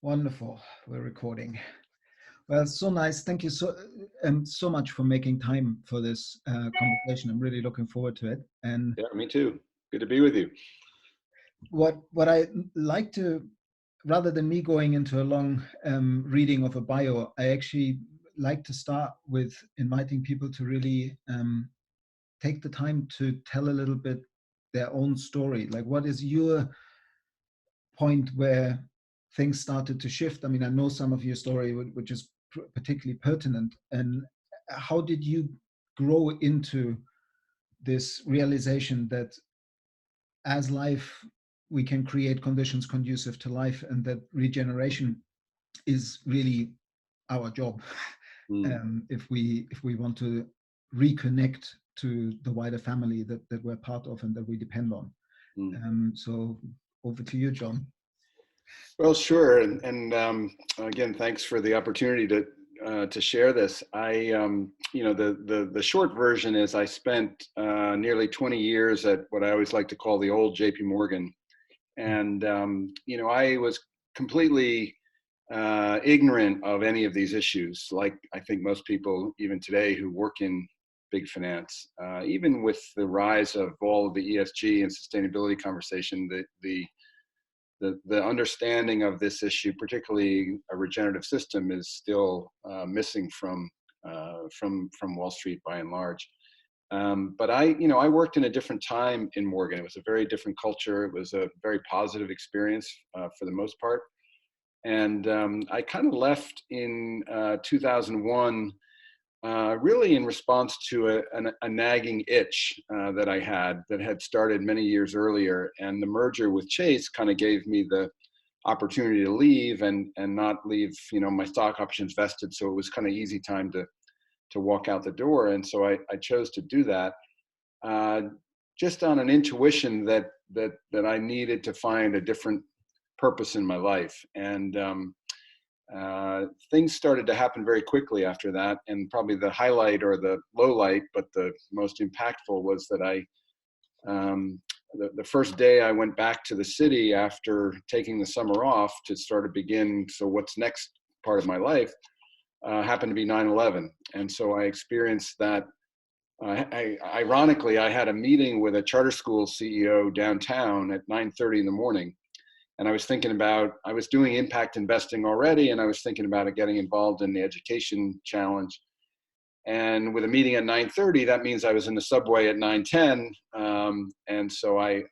Wonderful. We're recording. Well, so nice. Thank you so much for making time for this conversation. I'm really looking forward to it. And yeah, me too. Good to be with you. What I like to, rather than me going into a long reading of a bio, I actually like to start with inviting people to really take the time to tell a little bit their own story. Like, what is your point where things started to shift? I mean, I know some of your story, which is particularly pertinent. And how did you grow into this realization that as life, we can create conditions conducive to life, and that regeneration is really our job if we want to reconnect to the wider family that we're part of and that we depend on. So over to you, John. Well, sure, and again, thanks for the opportunity to share this. The short version is I spent nearly 20 years at what I always like to call the old J.P. Morgan, and I was completely ignorant of any of these issues, like I think most people even today who work in big finance. Even with the rise of all of the ESG and sustainability conversation, the understanding of this issue, particularly a regenerative system, is still missing from Wall Street by and large. But I worked in a different time in Morgan. It was a very different culture. It was a very positive experience for the most part. And I kind of left in 2001, really in response to a nagging itch that I had started many years earlier. And the merger with Chase kind of gave me the opportunity to leave and not leave, my stock options vested. So it was kind of easy time to walk out the door. And so I chose to do that just on an intuition that I needed to find a different purpose in my life. And things started to happen very quickly after that. And probably the highlight or the low light, but the most impactful, was that the first day I went back to the city after taking the summer off to start to begin, so what's next part of my life, happened to be 9/11. And so I experienced that. Ironically, I had a meeting with a charter school CEO downtown at 9:30 in the morning. And I was doing impact investing already, and I was thinking about getting involved in the education challenge. And with a meeting at 9:30, that means I was in the subway at 9:10. And so I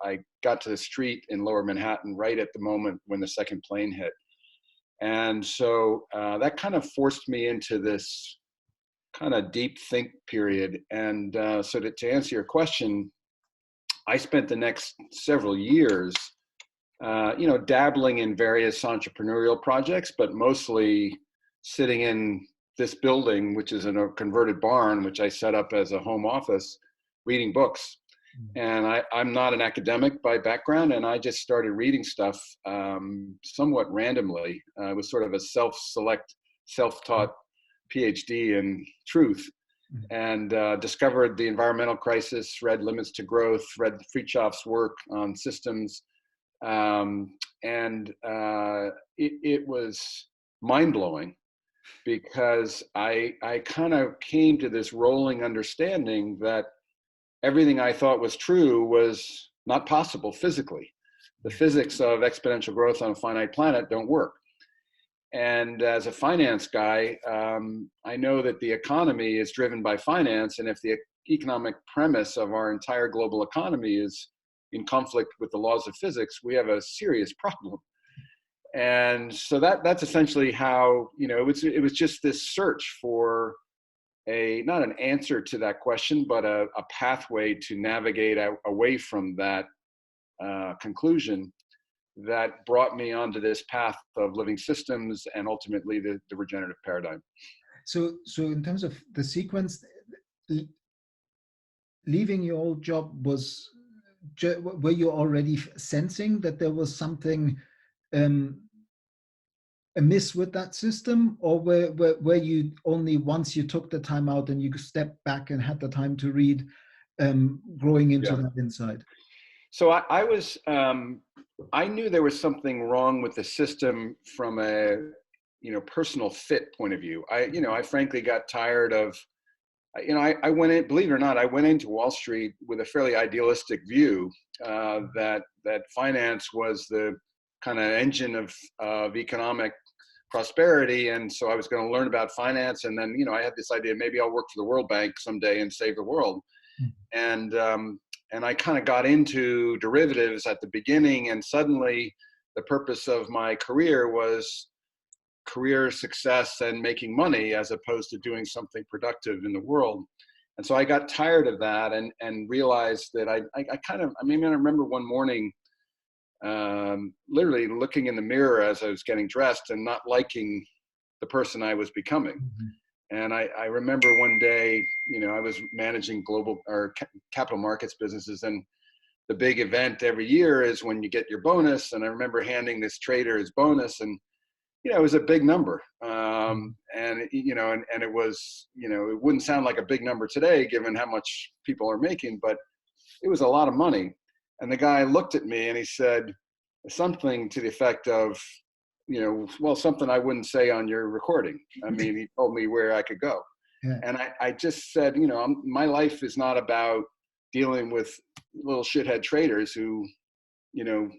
got to the street in Lower Manhattan right at the moment when the second plane hit. And so that kind of forced me into this kind of deep think period. And so to answer your question, I spent the next several years dabbling in various entrepreneurial projects, but mostly sitting in this building, which is in a converted barn, which I set up as a home office, reading books. And I'm not an academic by background, and I just started reading stuff somewhat randomly. It was sort of a self-taught PhD in truth, and discovered the environmental crisis, read Limits to Growth, read Fritjof's work on systems. It was mind-blowing, because I kind of came to this rolling understanding that everything I thought was true was not possible physically. The physics of exponential growth on a finite planet don't work. And as a finance guy, I know that the economy is driven by finance, and if the economic premise of our entire global economy is in conflict with the laws of physics, we have a serious problem. And so that's essentially how, it was just this search for not an answer to that question, but a pathway to navigate away from that conclusion that brought me onto this path of living systems and ultimately the regenerative paradigm. So in terms of the sequence, leaving your old job were you already sensing that there was something amiss with that system, or were you only once you took the time out and you stepped back and had the time to read, growing into that insight? So I was I knew there was something wrong with the system from a, personal fit point of view. I frankly got tired of, I went in, believe it or not, I went into Wall Street with a fairly idealistic view that finance was the kind of engine of economic prosperity. And so I was going to learn about finance. And then, I had this idea, maybe I'll work for the World Bank someday and save the world. And I kind of got into derivatives at the beginning, and suddenly the purpose of my career was career success and making money as opposed to doing something productive in the world. And so I got tired of that and realized that I remember one morning literally looking in the mirror as I was getting dressed and not liking the person I was becoming. And I remember one day, I was managing global or capital markets businesses, and the big event every year is when you get your bonus. And I remember handing this trader his bonus, and it was a big number. And it was, it wouldn't sound like a big number today, given how much people are making, but it was a lot of money. And the guy looked at me and he said something to the effect of, well, something I wouldn't say on your recording. I mean, he told me where I could go. Yeah. And I just said, my life is not about dealing with little shithead traders who,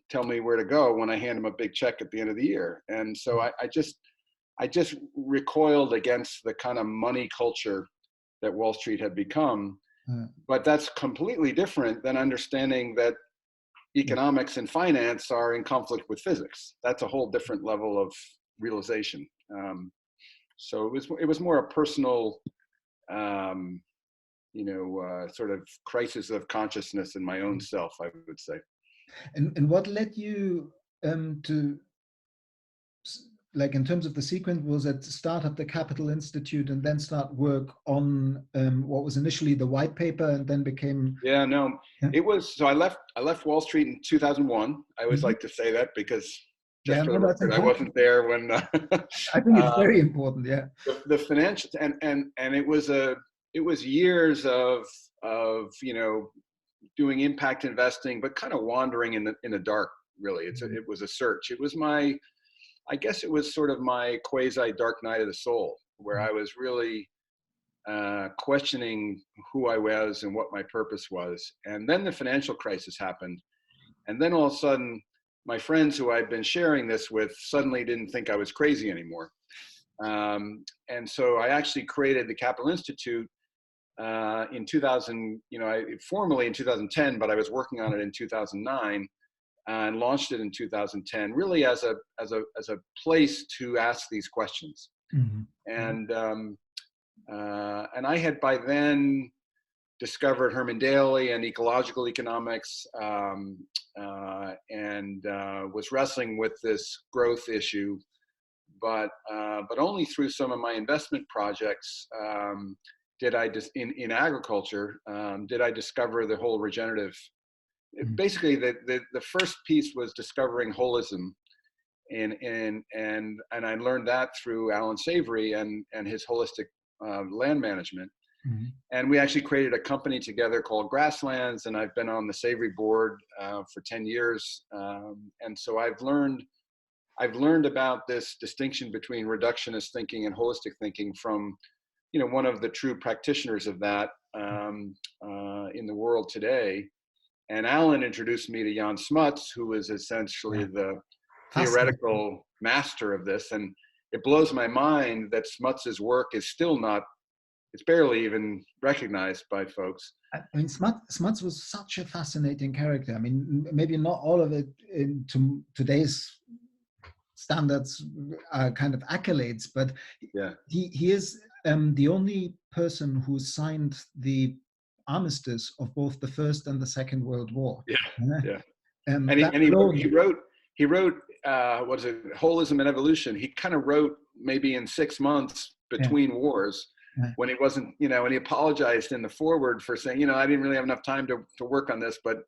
tell me where to go when I hand them a big check at the end of the year. And so I just recoiled against the kind of money culture that Wall Street had become. But that's completely different than understanding that economics and finance are in conflict with physics. That's a whole different level of realization. So it was more a personal, sort of crisis of consciousness in my own self, I would say. And what led you to, like, in terms of the sequence, was it start up the Capital Institute and then start work on what was initially the white paper and then became? Yeah, no, it was, so I left Wall Street in 2001. I always like to say that because just for the record, I wasn't there when. I think it's very important. Yeah. The financial and it was years of doing impact investing, but kind of wandering in the dark. Really, it was a search. It was I guess it was sort of my quasi dark night of the soul, where I was really questioning who I was and what my purpose was. And then the financial crisis happened. And then all of a sudden, my friends who I'd been sharing this with suddenly didn't think I was crazy anymore. And so I actually created the Capital Institute in 2000, formally in 2010, but I was working on it in 2009. And launched it in 2010, really as a place to ask these questions. And I had by then discovered Herman Daly and ecological economics, and was wrestling with this growth issue, but only through some of my investment projects did I in agriculture did I discover the whole regenerative. Basically, the first piece was discovering holism, and I learned that through Alan Savory and his holistic land management. And we actually created a company together called Grasslands, and I've been on the Savory board for 10 years. And so I've learned about this distinction between reductionist thinking and holistic thinking from one of the true practitioners of that in the world today. And Alan introduced me to Jan Smuts, who is essentially the theoretical master of this. And it blows my mind that Smuts's work is still not, it's barely even recognized by folks. I mean, Smuts was such a fascinating character. I mean, maybe not all of it into today's standards are kind of accolades, but he is the only person who signed the armistice of both the First and the Second World War. And he wrote what is it, Holism and Evolution. He kind of wrote maybe in 6 months between wars, when he wasn't, and he apologized in the foreword for saying, I didn't really have enough time to work on this, but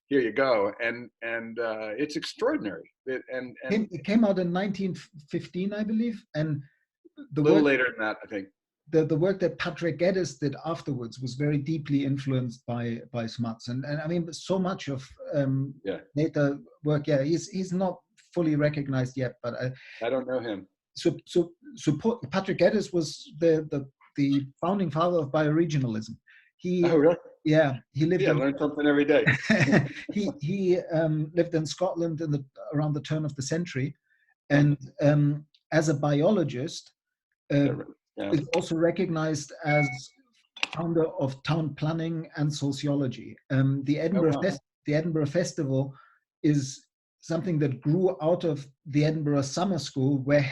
here you go. And it's extraordinary. It came out in 1915, I believe, and a little later than that, I think. the work that Patrick Geddes did afterwards was very deeply influenced by Smuts, and I mean so much of later work. Yeah, he's not fully recognized yet, but I don't know him. So Patrick Geddes was the founding father of bioregionalism. Oh, really? Yeah, he lived. Yeah, learn something every day. he lived in Scotland around the turn of the century, and as a biologist, is also recognized as founder of town planning and sociology. The Edinburgh Festival is something that grew out of the Edinburgh Summer School, where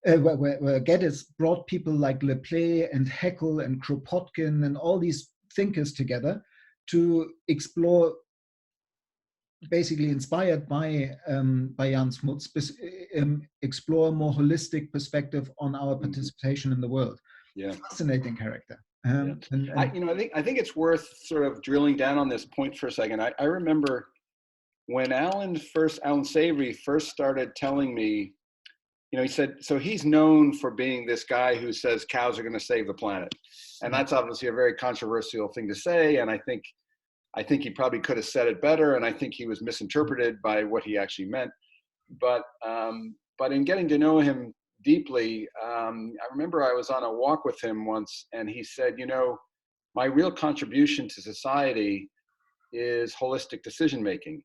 where Geddes brought people like Le Play and Haeckel and Kropotkin and all these thinkers together to explore, basically inspired by Jan Smuts, explore a more holistic perspective on our participation in the world. Yeah, fascinating character. I think it's worth sort of drilling down on this point for a second. I remember when Alan Savory first started telling me, he said, so he's known for being this guy who says cows are going to save the planet. And that's obviously a very controversial thing to say. And I think he probably could have said it better. And I think he was misinterpreted by what he actually meant. But in getting to know him deeply, I remember I was on a walk with him once, and he said, my real contribution to society is holistic decision-making,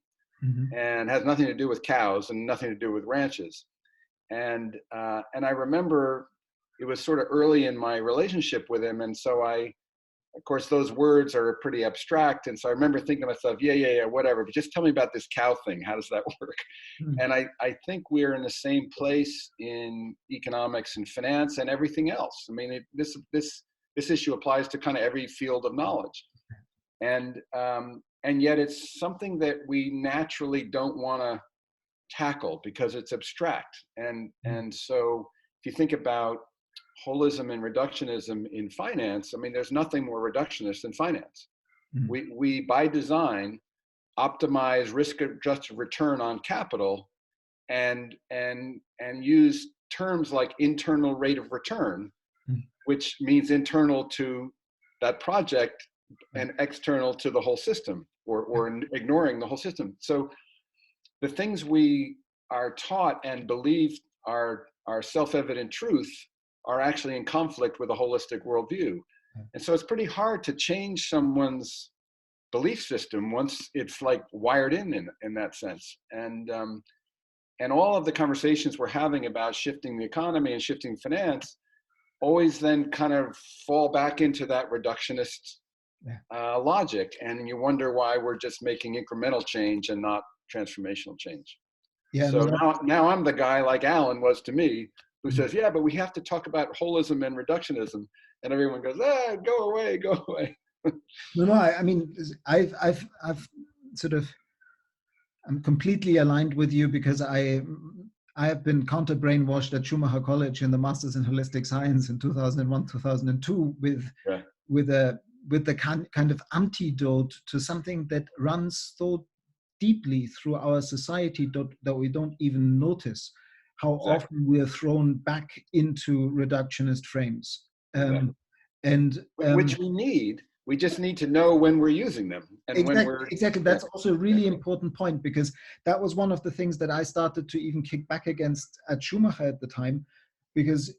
and has nothing to do with cows and nothing to do with ranches. And I remember it was sort of early in my relationship with him. And so of course, those words are pretty abstract. And so I remember thinking to myself, yeah, whatever, but just tell me about this cow thing. How does that work? And I think we're in the same place in economics and finance and everything else. I mean, this issue applies to kind of every field of knowledge. And yet it's something that we naturally don't want to tackle because it's abstract. And so if you think about holism and reductionism in finance, I mean, there's nothing more reductionist than finance. We by design optimize risk-adjusted return on capital and use terms like internal rate of return, which means internal to that project and external to the whole system, or ignoring the whole system. So the things we are taught and believe are self-evident truth are actually in conflict with a holistic worldview. And so it's pretty hard to change someone's belief system once it's like wired in that sense. And all of the conversations we're having about shifting the economy and shifting finance always then kind of fall back into that reductionist logic. And you wonder why we're just making incremental change and not transformational change. Yeah, so now I'm the guy like Alan was to me, who says, yeah, but we have to talk about holism and reductionism. And everyone goes, go away. No, I mean, I've sort of, I'm completely aligned with you, because I have been counter brainwashed at Schumacher College in the Masters in Holistic Science in 2001, 2002 with the kind of antidote to something that runs so deeply through our society that we don't even notice how often we are thrown back into reductionist frames. Which we need. We just need to know when we're using them. And exactly. That's also a really important point, because that was one of the things that I started to even kick back against at Schumacher at the time, because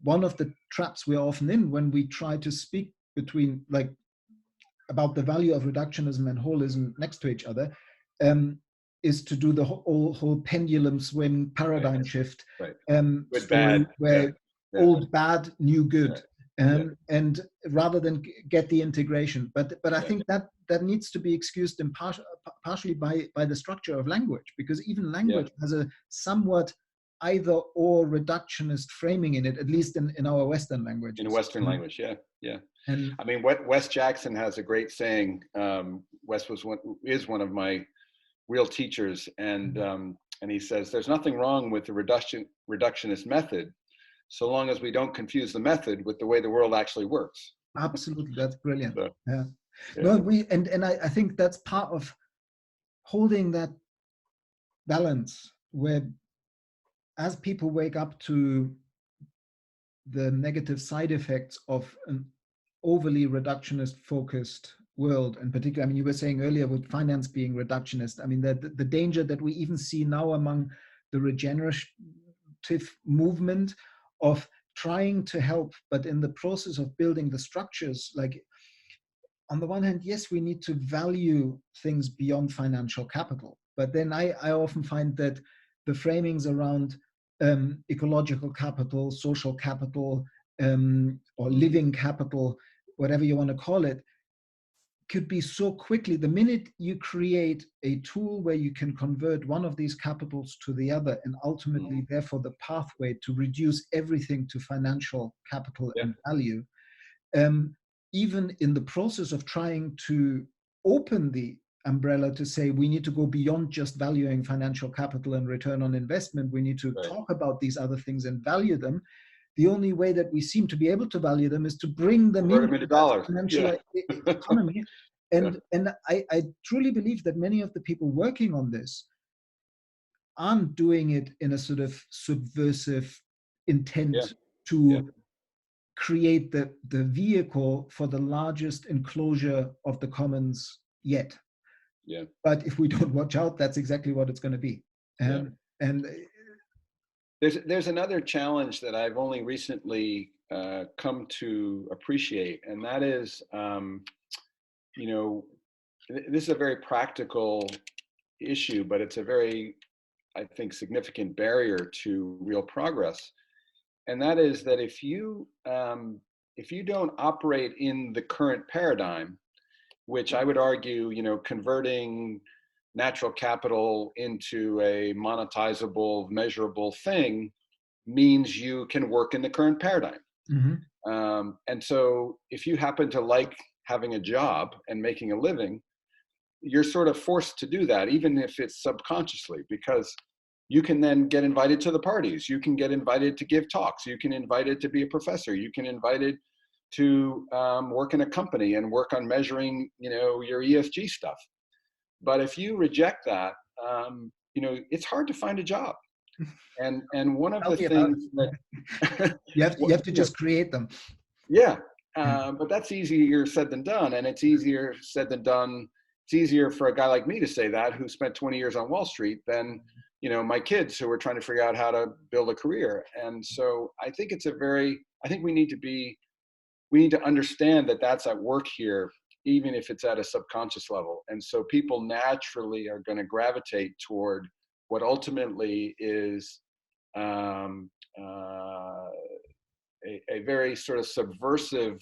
one of the traps we're often in when we try to speak about the value of reductionism and holism next to each other, is to do the whole pendulum swing paradigm shift, story, where old bad, new good, and rather than get the integration. But I think that needs to be excused in partially by the structure of language, because even language has a somewhat either or reductionist framing in it, at least in our Western language. In Western language, yeah. And I mean, Wes Jackson has a great saying. Wes is one of my real teachers, and he says there's nothing wrong with the reductionist method, so long as we don't confuse the method with the way the world actually works. Absolutely, that's brilliant. So, no, I think that's part of holding that balance, where as people wake up to the negative side effects of an overly reductionist focused world. In particular, I mean, you were saying earlier with finance being reductionist. I mean, the danger that we even see now among the regenerative movement of trying to help, but in the process of building the structures, like on the one hand, yes, we need to value things beyond financial capital. But then I often find that the framings around ecological capital, social capital, or living capital, whatever you want to call it, could be so quickly. The minute you create a tool where you can convert one of these capitals to the other, and ultimately, therefore, the pathway to reduce everything to financial capital and value, even in the process of trying to open the umbrella to say we need to go beyond just valuing financial capital and return on investment, we need to talk about these other things and value them. The only way that we seem to be able to value them is to bring them into the financial economy. And I truly believe that many of the people working on this aren't doing it in a sort of subversive intent to create the vehicle for the largest enclosure of the commons yet. But if we don't watch out, that's exactly what it's going to be. And there's another challenge that I've only recently come to appreciate, and that is, you know, this is a very practical issue, but it's a very, I think, significant barrier to real progress. And that is that if you don't operate in the current paradigm, which I would argue, you know, converting natural capital into a monetizable, measurable thing means you can work in the current paradigm. And so if you happen to like having a job and making a living, you're sort of forced to do that, even if it's subconsciously, because you can then get invited to the parties. You can get invited to give talks. You can invited to be a professor. You can invited to work in a company and work on measuring, you know, your ESG stuff. But if you reject that, you know, it's hard to find a job. And one of the things that you have to just create them. But that's easier said than done, and it's easier said than done. It's easier for a guy like me to say that, who spent 20 years on Wall Street, than, you know, my kids who are trying to figure out how to build a career. And so I think I think we need to understand that that's at work here, even if it's at a subconscious level. And so people naturally are going to gravitate toward what ultimately is a very sort of subversive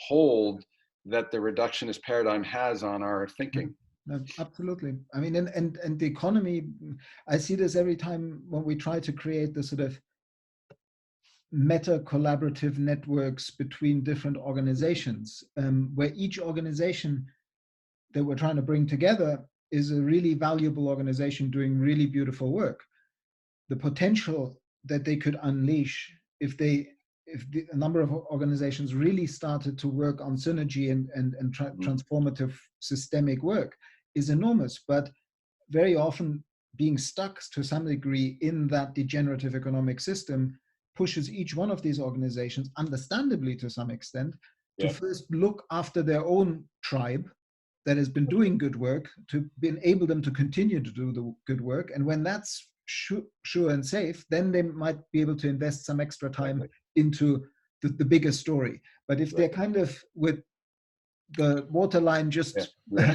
hold that the reductionist paradigm has on our thinking. Absolutely. I mean, and the economy, I see this every time when we try to create the sort of meta collaborative networks between different organizations, where each organization that we're trying to bring together is a really valuable organization doing really beautiful work. The potential that they could unleash if a number of organizations really started to work on synergy and transformative systemic work is enormous. But very often being stuck to some degree in that degenerative economic system pushes each one of these organizations, understandably to some extent, to first look after their own tribe that has been doing good work, to enable them to continue to do the good work. And when that's sure and safe, then they might be able to invest some extra time into the bigger story. But if they're kind of with the waterline just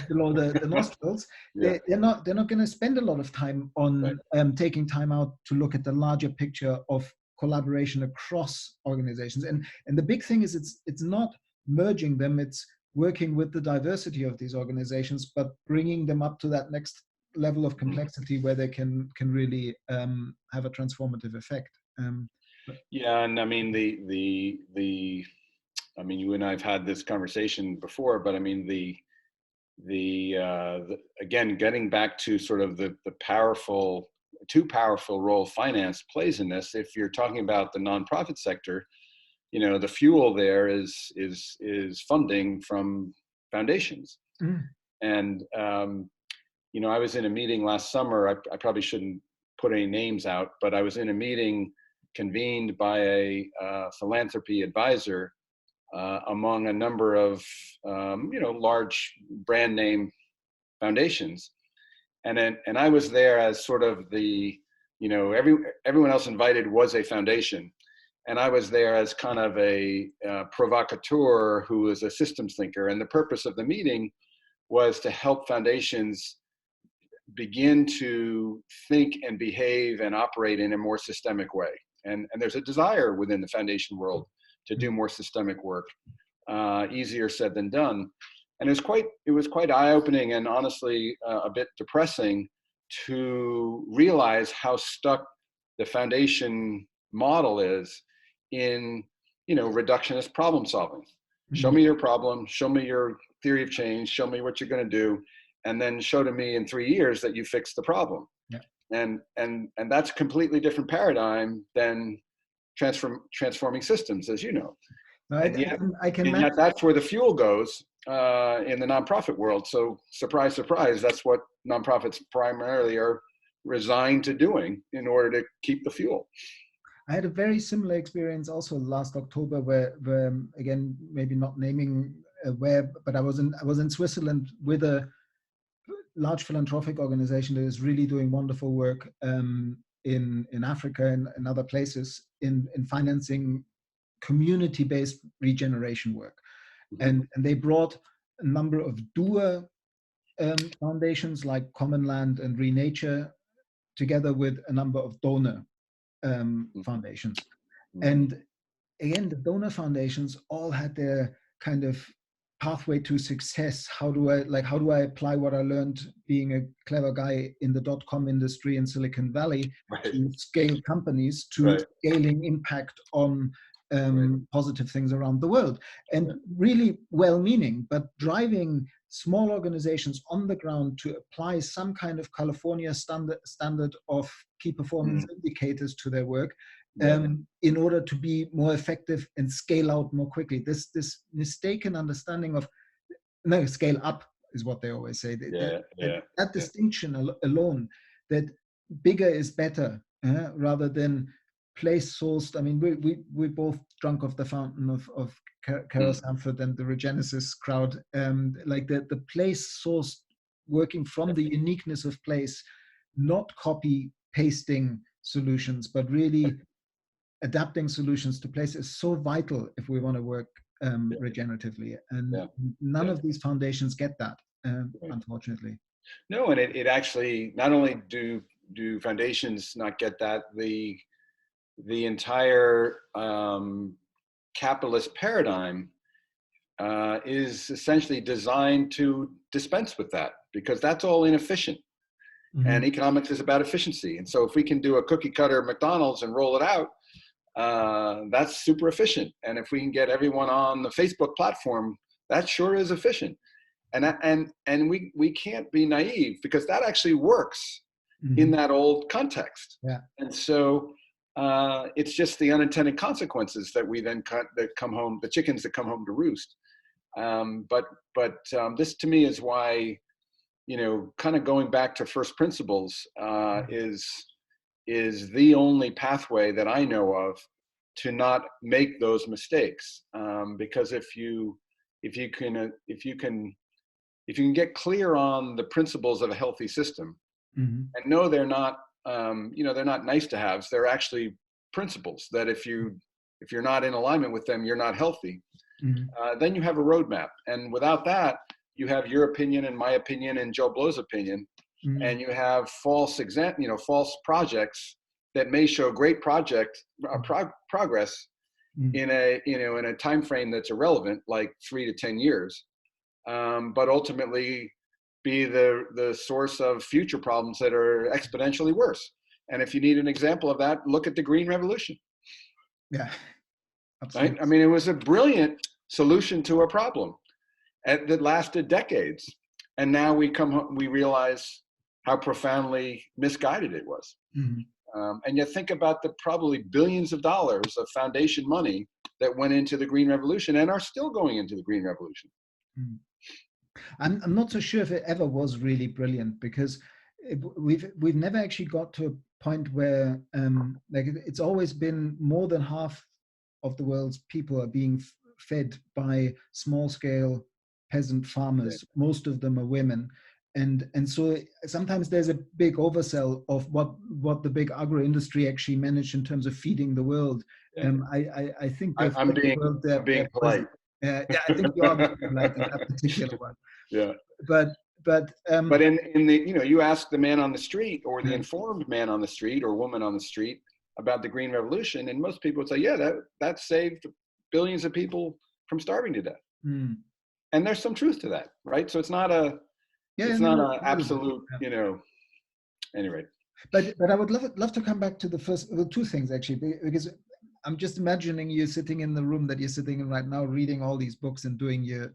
below the nostrils, they're not going to spend a lot of time on taking time out to look at the larger picture of collaboration across organizations. And the big thing is it's not merging them, it's working with the diversity of these organizations, but bringing them up to that next level of complexity where they can really have a transformative effect. And I mean I mean, you and I have had this conversation before, but I mean the again, getting back to sort of the too powerful role finance plays in this. If you're talking about the nonprofit sector, you know, the fuel there is funding from foundations. And you know, I was in a meeting last summer. I probably shouldn't put any names out, but I was in a meeting convened by a philanthropy advisor among a number of large brand name foundations, and I was there as sort of the everyone else invited was a foundation, and I was there as kind of a provocateur who was a systems thinker, and the purpose of the meeting was to help foundations begin to think and behave and operate in a more systemic way. And there's a desire within the foundation world to do more systemic work. Easier said than done. And it was quite eye-opening and honestly a bit depressing to realize how stuck the foundation model is in reductionist problem solving. Show me your problem, show me your theory of change, show me what you're going to do, and then show to me in 3 years that you fixed the problem. Yeah. And that's a completely different paradigm than transforming systems, as you know. And yet that's where the fuel goes in the nonprofit world. So surprise, surprise, that's what nonprofits primarily are resigned to doing in order to keep the fuel. I had a very similar experience also last October, where again, maybe not naming where, but I was in Switzerland with a large philanthropic organization that is really doing wonderful work in Africa and other places in financing community-based regeneration work. And they brought a number of doer foundations like Common Land and Renature together with a number of donor foundations. And again, the donor foundations all had their kind of pathway to success. How do I apply what I learned being a clever guy in the .com industry in Silicon Valley to scale companies to scaling impact on positive things around the world, and really well-meaning, but driving small organizations on the ground to apply some kind of California standard of key performance indicators to their work in order to be more effective and scale out more quickly. This mistaken understanding of scale up is what they always say. That distinction alone, that bigger is better rather than place sourced. I mean, we both drunk of the fountain of Carol Sanford and the Regenesis crowd. Like the place sourced, working from the uniqueness of place, not copy pasting solutions, but really adapting solutions to place is so vital if we want to work regeneratively. And none of these foundations get that, unfortunately. No, and it actually, not only do foundations not get that, the entire capitalist paradigm is essentially designed to dispense with that, because that's all inefficient. And economics is about efficiency. And so if we can do a cookie cutter McDonald's and roll it out, that's super efficient. And if we can get everyone on the Facebook platform, that sure is efficient. And we can't be naive, because that actually works in that old context. And so it's just the unintended consequences that we then come home, the chickens that come home to roost. But this to me is why, kind of going back to first principles is the only pathway that I know of to not make those mistakes. Because if you can get clear on the principles of a healthy system, and know they're not they're not nice to haves, they're actually principles that if you're not in alignment with them, you're not healthy. Then you have a roadmap, and without that, you have your opinion and my opinion and Joe Blow's opinion, and you have false projects that may show great progress in a time frame that's irrelevant, like 3 to 10 years, but ultimately be the source of future problems that are exponentially worse. And if you need an example of that, look at the Green Revolution. Yeah, absolutely. Right? I mean, it was a brilliant solution to a problem that lasted decades, and now we realize how profoundly misguided it was. And you think about the probably billions of dollars of foundation money that went into the Green Revolution and are still going into the Green Revolution. I'm not so sure if it ever was really brilliant, because we've never actually got to a point where like it's always been more than half of the world's people are being fed by small scale peasant farmers. Most of them are women. And so sometimes there's a big oversell of what the big agro industry actually managed in terms of feeding the world. I think they've I'm fed the being world I'm being polite. yeah, I think you are being polite in that particular one. Yeah. But in the, you know, you ask the man on the street or the informed man on the street or woman on the street about the Green Revolution, and most people would say, yeah, that saved billions of people from starving to death. And there's some truth to that, right? So it's not a absolute, you know, anyway. But I would love to come back to the first, well, two things actually, because I'm just imagining you sitting in the room that you're sitting in right now, reading all these books and doing your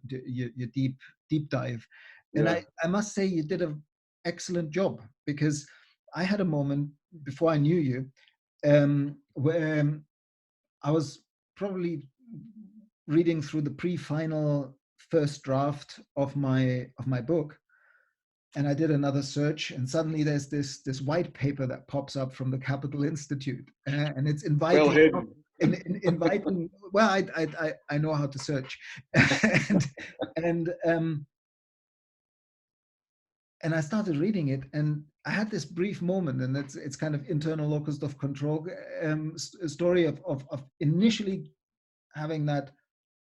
deep dive. And I must say you did an excellent job, because I had a moment before I knew you where I was probably reading through the pre-final first draft of my book, and I did another search, and suddenly there's this white paper that pops up from the Capital Institute, and it's inviting. Well hidden. Inviting. Well, I know how to search, and I started reading it, and I had this brief moment, and it's kind of internal locus of control story of initially having that,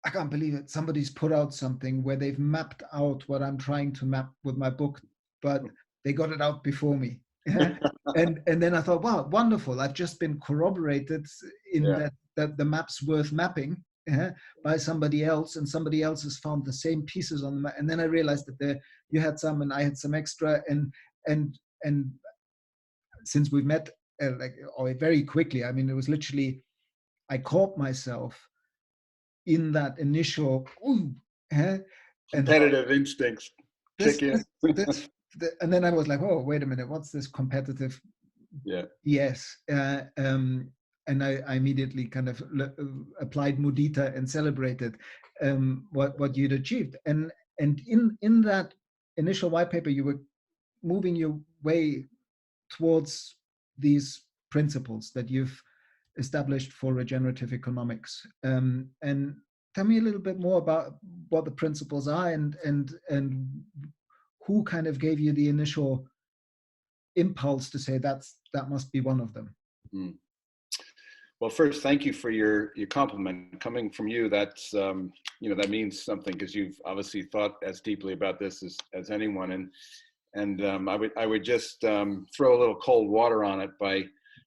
I can't believe it, somebody's put out something where they've mapped out what I'm trying to map with my book, but they got it out before me. and then I thought, wow, wonderful, I've just been corroborated in that the map's worth mapping by somebody else, and somebody else has found the same pieces on the map. And then I realized that you had some and I had some extra, and since we've met very quickly, I mean, it was literally, I caught myself in that initial competitive instincts kick in. And then I was like, oh, wait a minute, what's this competitive yes? And I immediately kind of applied mudita and celebrated what you'd achieved. And in that initial white paper, you were moving your way towards these principles that you've established for regenerative economics. And tell me a little bit more about what the principles are, and who kind of gave you the initial impulse to say that must be one of them. Well, first, thank you for your compliment. Coming from you, that's you know, that means something, because you've obviously thought as deeply about this as anyone. And I would just throw a little cold water on it by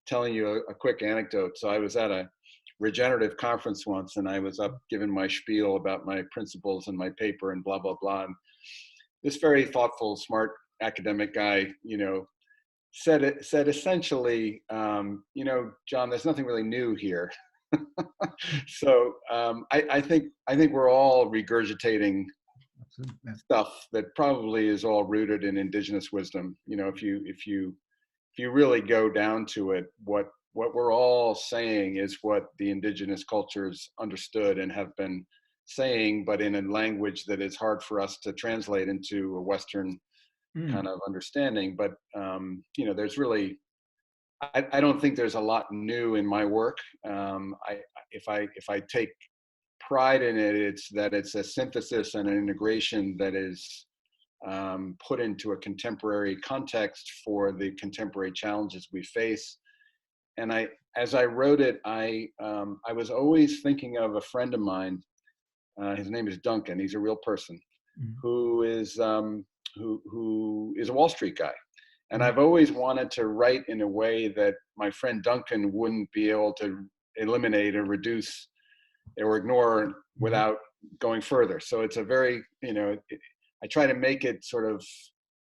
telling you a quick anecdote. So I was at a regenerative conference once, and I was up giving my spiel about my principles and my paper and blah blah blah. And this very thoughtful, smart academic guy, you know, said essentially, you know, John, there's nothing really new here. So I think we're all regurgitating stuff that probably is all rooted in indigenous wisdom. You know, if you really go down to it, what we're all saying is what the indigenous cultures understood and have been saying, but in a language that is hard for us to translate into a Western kind of understanding. But you know, there's really, I don't think there's a lot new in my work. If I take pride in it, it's that it's a synthesis and an integration that is put into a contemporary context for the contemporary challenges we face. And as I wrote it, I was always thinking of a friend of mine. His name is Duncan. He's a real person who is who is a Wall Street guy. And I've always wanted to write in a way that my friend Duncan wouldn't be able to eliminate or reduce or ignore without going further. So it's a very, you know, I try to make it sort of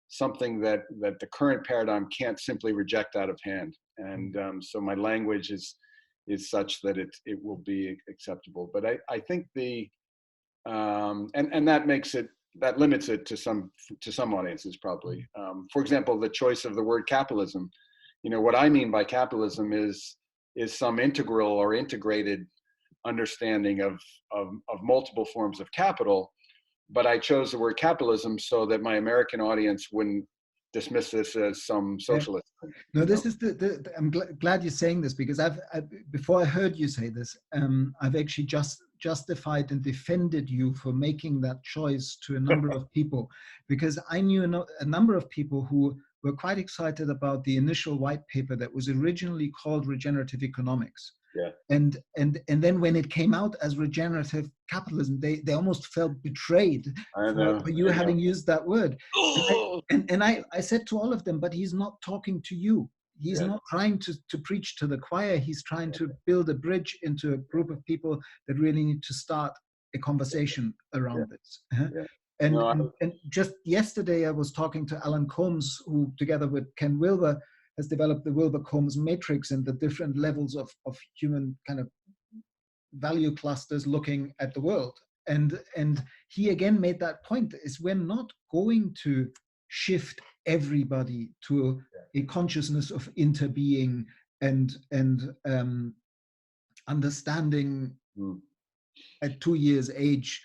something that the current paradigm can't simply reject out of hand. And so my language is such that it will be acceptable. But I think and that limits it to some audiences probably. For example, the choice of the word capitalism. You know, what I mean by capitalism is some integral or integrated understanding of multiple forms of capital. But I chose the word capitalism so that my American audience wouldn't dismiss this as some socialist thing, No, you know? this is I'm glad you're saying this, because before I heard you say this, I've actually just justified and defended you for making that choice to a number of people, because I knew a number of people who were quite excited about the initial white paper that was originally called Regenerative Economics. Yeah. And then when it came out as regenerative capitalism, they almost felt betrayed I know. for you I having know. used that word. Oh, And I said to all of them, but he's not talking to you. He's yeah, not trying to preach to the choir. He's trying to build a bridge into a group of people that really need to start a conversation yeah, around this. Uh-huh. yeah. And, No, and, and just yesterday, I was talking to Alan Combs, who together with Ken Wilber has developed the Wilber-Combs matrix and the different levels of human kind of value clusters looking at the world. And he again made that point, is we're not going to shift everybody to a consciousness of interbeing and understanding mm, at 2 years age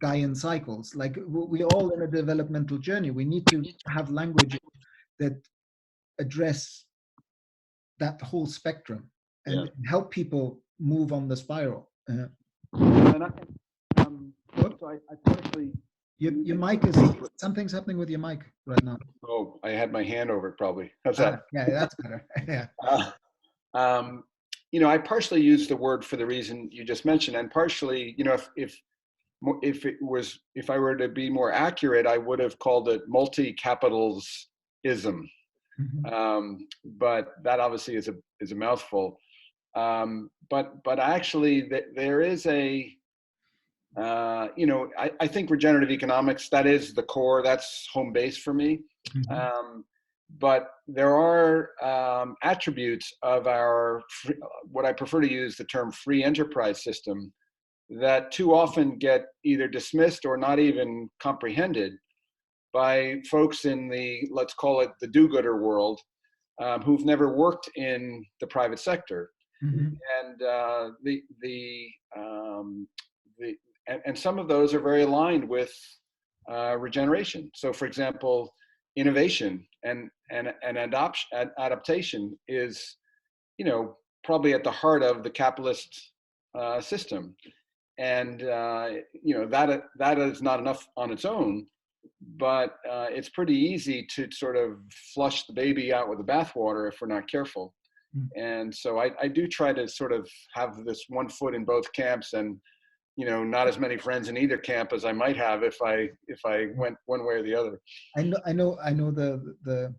Gaian cycles. Like we're all in a developmental journey. We need to have language that address that whole spectrum yeah. and help people move on the spiral. And Whoop. so I partially Your mic is, something's happening with your mic right now. Oh, I had my hand over it probably. How's that? Yeah, that's better. Yeah. Um, you know, I partially use the word for the reason you just mentioned, and partially, you know, if I were to be more accurate, I would have called it multi-capitalism. Mm-hmm. But that obviously is a mouthful. But actually, there is a you know, I think regenerative economics, that is the core, that's home base for me. Mm-hmm. But there are attributes of our, what I prefer to use the term free enterprise system, that too often get either dismissed or not even comprehended by folks in the, let's call it the do-gooder world, who've never worked in the private sector. Mm-hmm. And and some of those are very aligned with regeneration. So, for example, innovation and adaptation is, you know, probably at the heart of the capitalist system. And you know, that is not enough on its own, but it's pretty easy to sort of flush the baby out with the bathwater if we're not careful. And so I do try to sort of have this one foot in both camps, and, you know, not as many friends in either camp as I might have if I went one way or the other. I know the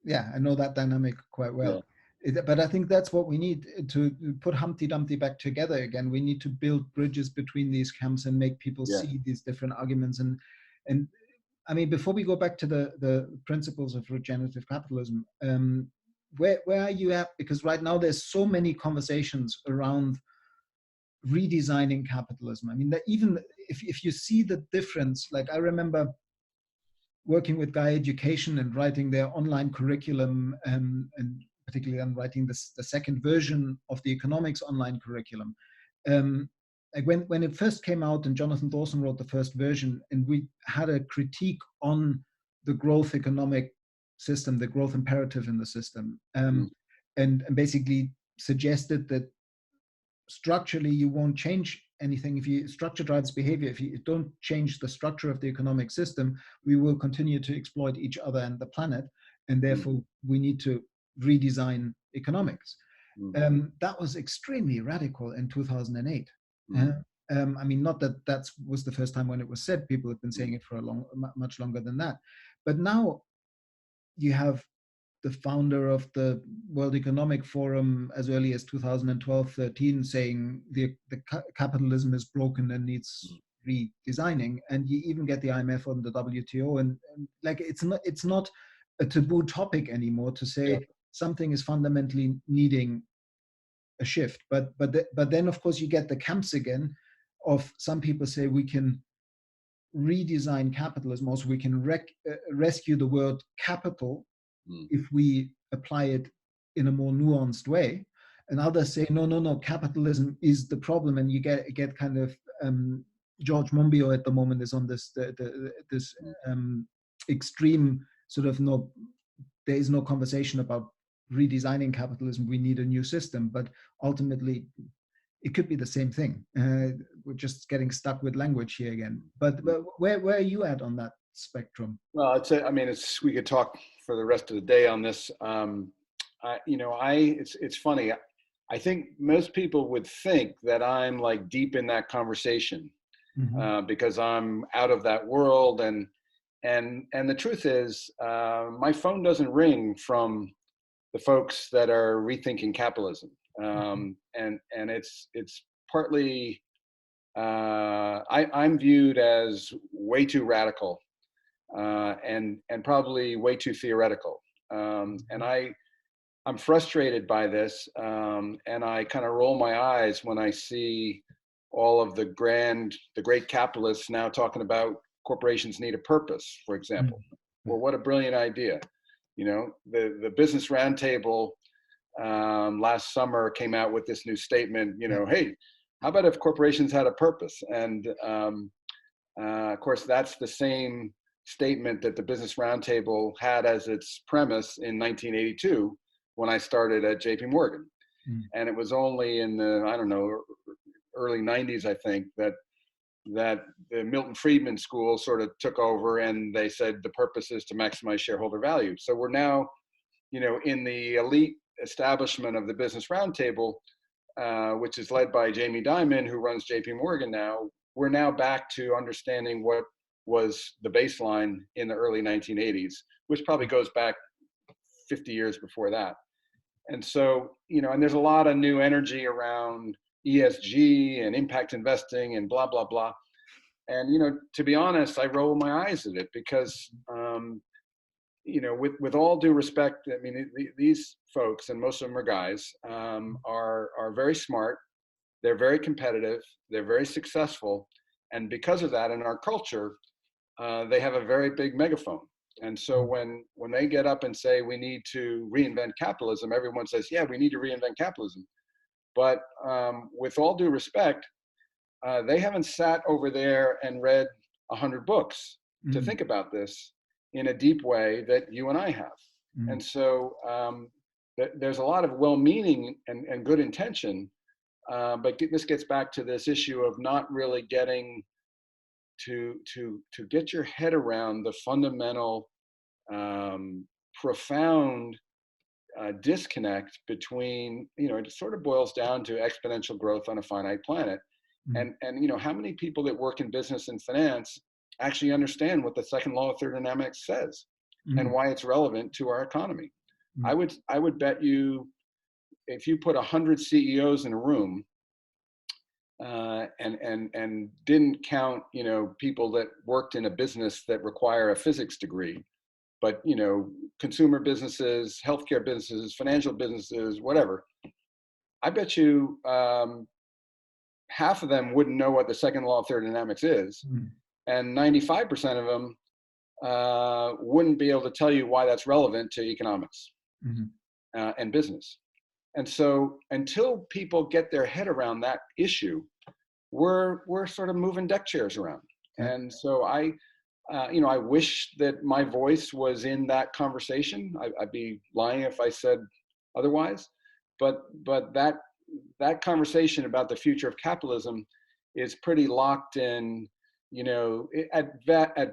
yeah, I know that dynamic quite well. Yeah. But I think that's what we need to put Humpty Dumpty back together again. We need to build bridges between these camps and make people Yeah. see these different arguments. And I mean, before we go back to the principles of regenerative capitalism, where are you at? Because right now there's so many conversations around redesigning capitalism. I mean, that even if you see the difference, like I remember working with Gaia Education and writing their online curriculum, and particularly on writing the second version of the economics online curriculum. Like when it first came out, and Jonathan Dawson wrote the first version, and we had a critique on the growth economic system, the growth imperative in the system, and basically suggested that structurally you won't change anything. If you structure drives behavior, if you don't change the structure of the economic system, we will continue to exploit each other and the planet, and therefore we need to redesign economics. That was extremely radical in 2008. I mean, not that that was the first time when it was said. People have been saying it for much longer than that. But now you have the founder of the World Economic Forum as early as 2012-13 saying the capitalism is broken and needs redesigning, and you even get the IMF on the WTO, and like it's not a taboo topic anymore to say something is fundamentally needing a shift. But then of course you get the camps again of some people say we can redesign capitalism, also we can rescue the word capital if we apply it in a more nuanced way. And others say, no, capitalism is the problem. And you get kind of, George Monbiot at the moment is on this extreme sort of there is no conversation about redesigning capitalism. We need a new system, but ultimately it could be the same thing. We're just getting stuck with language here again. But where are you at on that spectrum? Well, I'd say, I mean, we could talk for the rest of the day on this. It's funny. I think most people would think that I'm like deep in that conversation because I'm out of that world. And the truth is, my phone doesn't ring from the folks that are rethinking capitalism. And it's partly, I'm viewed as way too radical and probably way too theoretical. And I'm frustrated by this, and I kind of roll my eyes when I see all of the great capitalists now talking about corporations need a purpose, for example. Well, what a brilliant idea. You know, the Business Roundtable last summer came out with this new statement, you know, hey, how about if corporations had a purpose? And of course, that's the same statement that the Business Roundtable had as its premise in 1982 when I started at JP Morgan. And it was only in the, I don't know, early 90s, I think, that the Milton Friedman school sort of took over and they said the purpose is to maximize shareholder value. So we're now, you know, in the elite establishment of the Business Roundtable, which is led by Jamie Dimon, who runs JP Morgan now. We're now back to understanding what was the baseline in the early 1980s, which probably goes back 50 years before that. And so, you know, and there's a lot of new energy around ESG and impact investing and blah, blah, blah. And, you know, to be honest, I roll my eyes at it because, you know, with all due respect, I mean, these folks, and most of them are guys, are very smart. They're very competitive. They're very successful. And because of that, in our culture, they have a very big megaphone. And so when they get up and say, we need to reinvent capitalism, everyone says, yeah, we need to reinvent capitalism. But with all due respect, they haven't sat over there and read 100 books to think about this in a deep way that you and I have. And so there's a lot of well-meaning and good intention, but this gets back to this issue of not really getting to get your head around the fundamental, profound disconnect between, you know, it sort of boils down to exponential growth on a finite planet. And you know, how many people that work in business and finance actually understand what the second law of thermodynamics says and why it's relevant to our economy? I would bet you, if you put 100 CEOs in a room and didn't count, you know, people that worked in a business that require a physics degree, but, you know, consumer businesses, healthcare businesses, financial businesses, whatever, I bet you half of them wouldn't know what the second law of thermodynamics is. And 95% of them wouldn't be able to tell you why that's relevant to economics and business. And so until people get their head around that issue, we're sort of moving deck chairs around. And so you know, I wish that my voice was in that conversation. I'd be lying if I said otherwise. But that conversation about the future of capitalism is pretty locked in. You know, at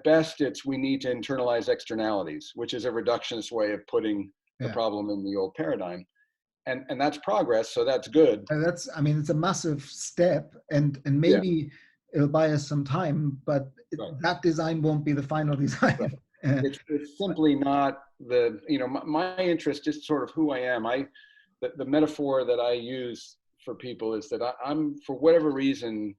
best, it's we need to internalize externalities, which is a reductionist way of putting the problem in the old paradigm. And that's progress, so that's good. I mean, it's a massive step, and maybe it'll buy us some time, but that design won't be the final design. It's simply not the, you know, my interest is sort of who I am. The metaphor that I use for people is that I'm, for whatever reason,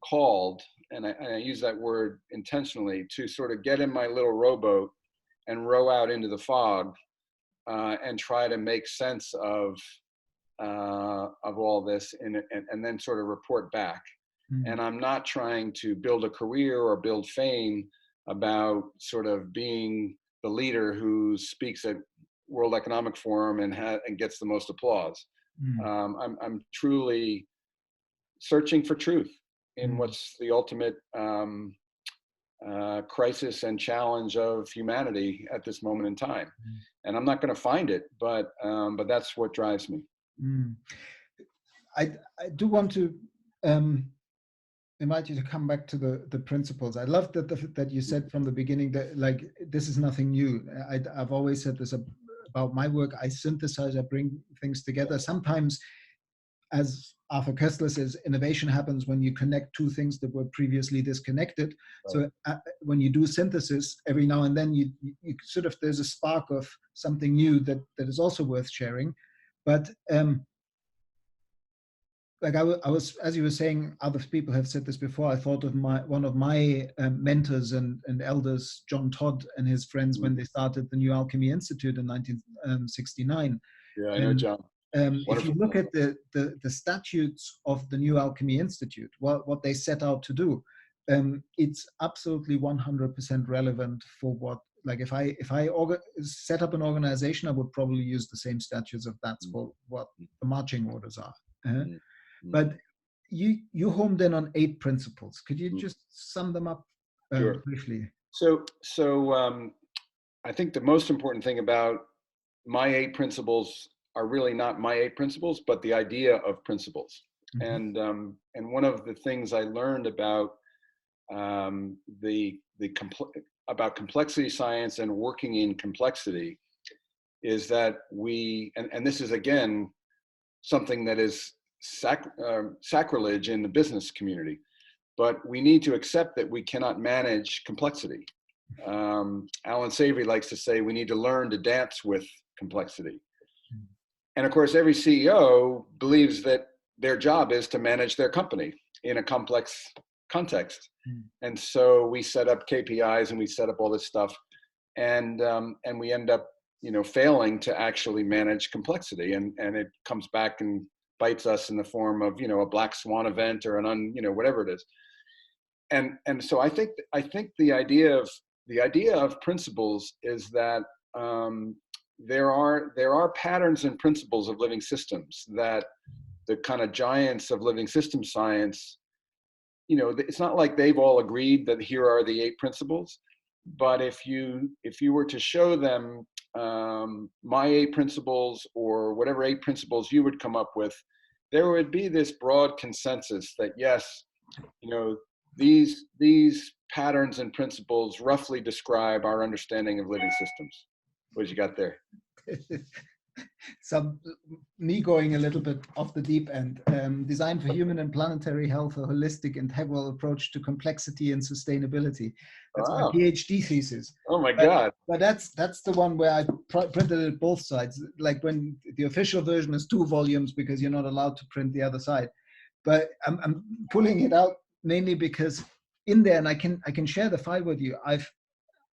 called, and I use that word intentionally, to sort of get in my little rowboat and row out into the fog and try to make sense of all this and then sort of report back. And I'm not trying to build a career or build fame about sort of being the leader who speaks at World Economic Forum and gets the most applause. I'm truly searching for truth in what's the ultimate crisis and challenge of humanity at this moment in time. And I'm not going to find it, but that's what drives me. Mm. I do want to invite you to come back to the principles. I love that you said from the beginning that like this is nothing new. I've always said this about my work. I synthesize, I bring things together. Sometimes, as Arthur Koestler says, innovation happens when you connect two things that were previously disconnected. Right. So when you do synthesis, every now and then you sort of, there's a spark of something new that is also worth sharing. But like I was, as you were saying, other people have said this before. I thought of one of my mentors and elders, John Todd and his friends, when they started the New Alchemy Institute in 1969. Yeah, I know John. If you look at the statutes of the New Alchemy Institute, what they set out to do, it's absolutely 100% relevant for what, like if I set up an organization, I would probably use the same statutes of that's for what the marching orders are. But you homed in on 8 principles. Could you just sum them up Sure. briefly? So I think the most important thing about my 8 principles are really not my 8 principles, but the idea of principles. Mm-hmm. And one of the things I learned about about complexity science and working in complexity is that and this is again something that is sacrilege in the business community, but we need to accept that we cannot manage complexity. Alan Savory likes to say we need to learn to dance with complexity. And of course, every CEO believes that their job is to manage their company in a complex context. And so we set up KPIs and we set up all this stuff, and we end up, failing to actually manage complexity, and it comes back and bites us in the form of, a black swan event or whatever it is. And so I think the idea of principles is that there are patterns and principles of living systems that the kind of giants of living system science, it's not like they've all agreed that here are the 8 principles, but if you were to show them my 8 principles or whatever 8 principles you would come up with, there would be this broad consensus that yes, these patterns and principles roughly describe our understanding of living systems. What did you got there? Me going a little bit off the deep end. Design for human and planetary health, a holistic, integral approach to complexity and sustainability. That's my PhD thesis. Oh my God. But that's the one where I printed it both sides. Like when the official version is 2 volumes because you're not allowed to print the other side. But I'm pulling it out mainly because in there, and I can share the file with you,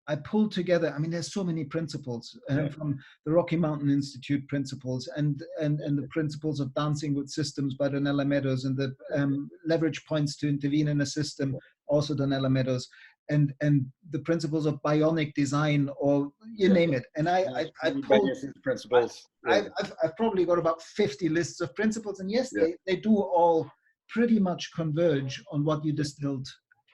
I pulled together, there's so many principles from the Rocky Mountain Institute principles and the principles of dancing with systems by Donella Meadows, and the leverage points to intervene in a system, also Donella Meadows, and the principles of bionic design, or you name it. And I pulled principles. I've probably got about 50 lists of principles, and yes, they do all pretty much converge on what you distilled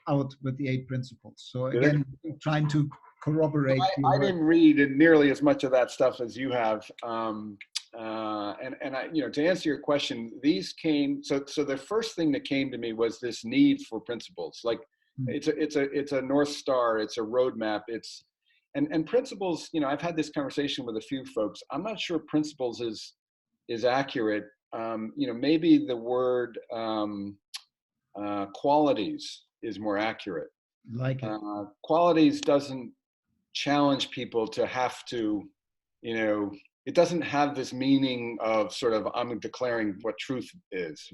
out with the 8 principles. So again, trying to corroborate. I didn't read nearly as much of that stuff as you have. And I, to answer your question, these came, so the first thing that came to me was this need for principles. Like it's a North Star, it's a roadmap, and principles, I've had this conversation with a few folks. I'm not sure principles is accurate. Maybe the word qualities is more accurate. Like it. Qualities doesn't challenge people to have to, it doesn't have this meaning of sort of I'm declaring what truth is.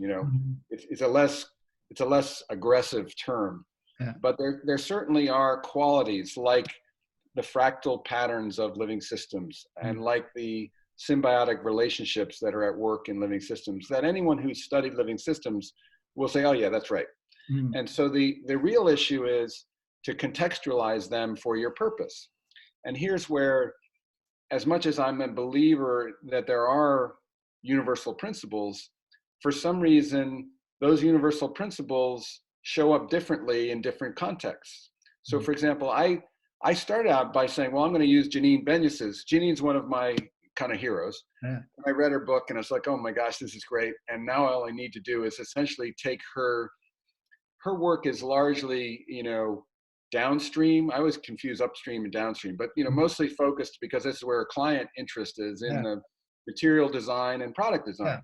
It's a less aggressive term. Yeah. But there certainly are qualities like the fractal patterns of living systems and like the symbiotic relationships that are at work in living systems that anyone who's studied living systems will say, oh yeah, that's right. And so the real issue is to contextualize them for your purpose. And here's where, as much as I'm a believer that there are universal principles, for some reason, those universal principles show up differently in different contexts. So for example, I started out by saying, well, I'm going to use Janine Benyus's. Janine's one of my kind of heroes. Yeah. I read her book and I was like, oh my gosh, this is great. And now all I need to do is essentially take her work is largely, downstream. I always confuse upstream and downstream, but, mostly focused because this is where a client interest is in the material design and product design. Yeah.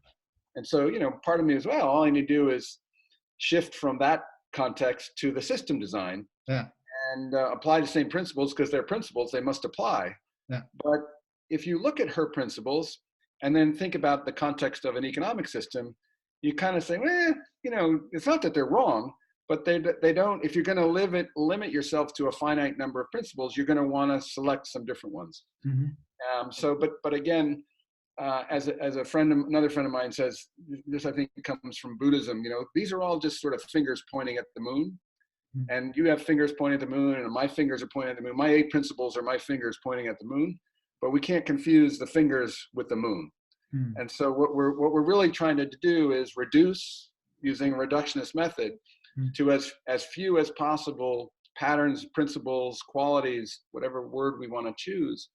And so, part of me as well, all I need to do is shift from that context to the system design and apply the same principles, because they're principles, they must apply. Yeah. But if you look at her principles and then think about the context of an economic system, you kind of say, it's not that they're wrong, but they don't, if you're going to limit yourself to a finite number of principles, you're going to want to select some different ones. But again, as another friend of mine says, this I think comes from Buddhism, these are all just sort of fingers pointing at the moon. And you have fingers pointing at the moon, and my fingers are pointing at the moon. My 8 principles are my fingers pointing at the moon, but we can't confuse the fingers with the moon. And so what we're really trying to do is reduce, using a reductionist method, to as few as possible patterns, principles, qualities, whatever word we want to choose,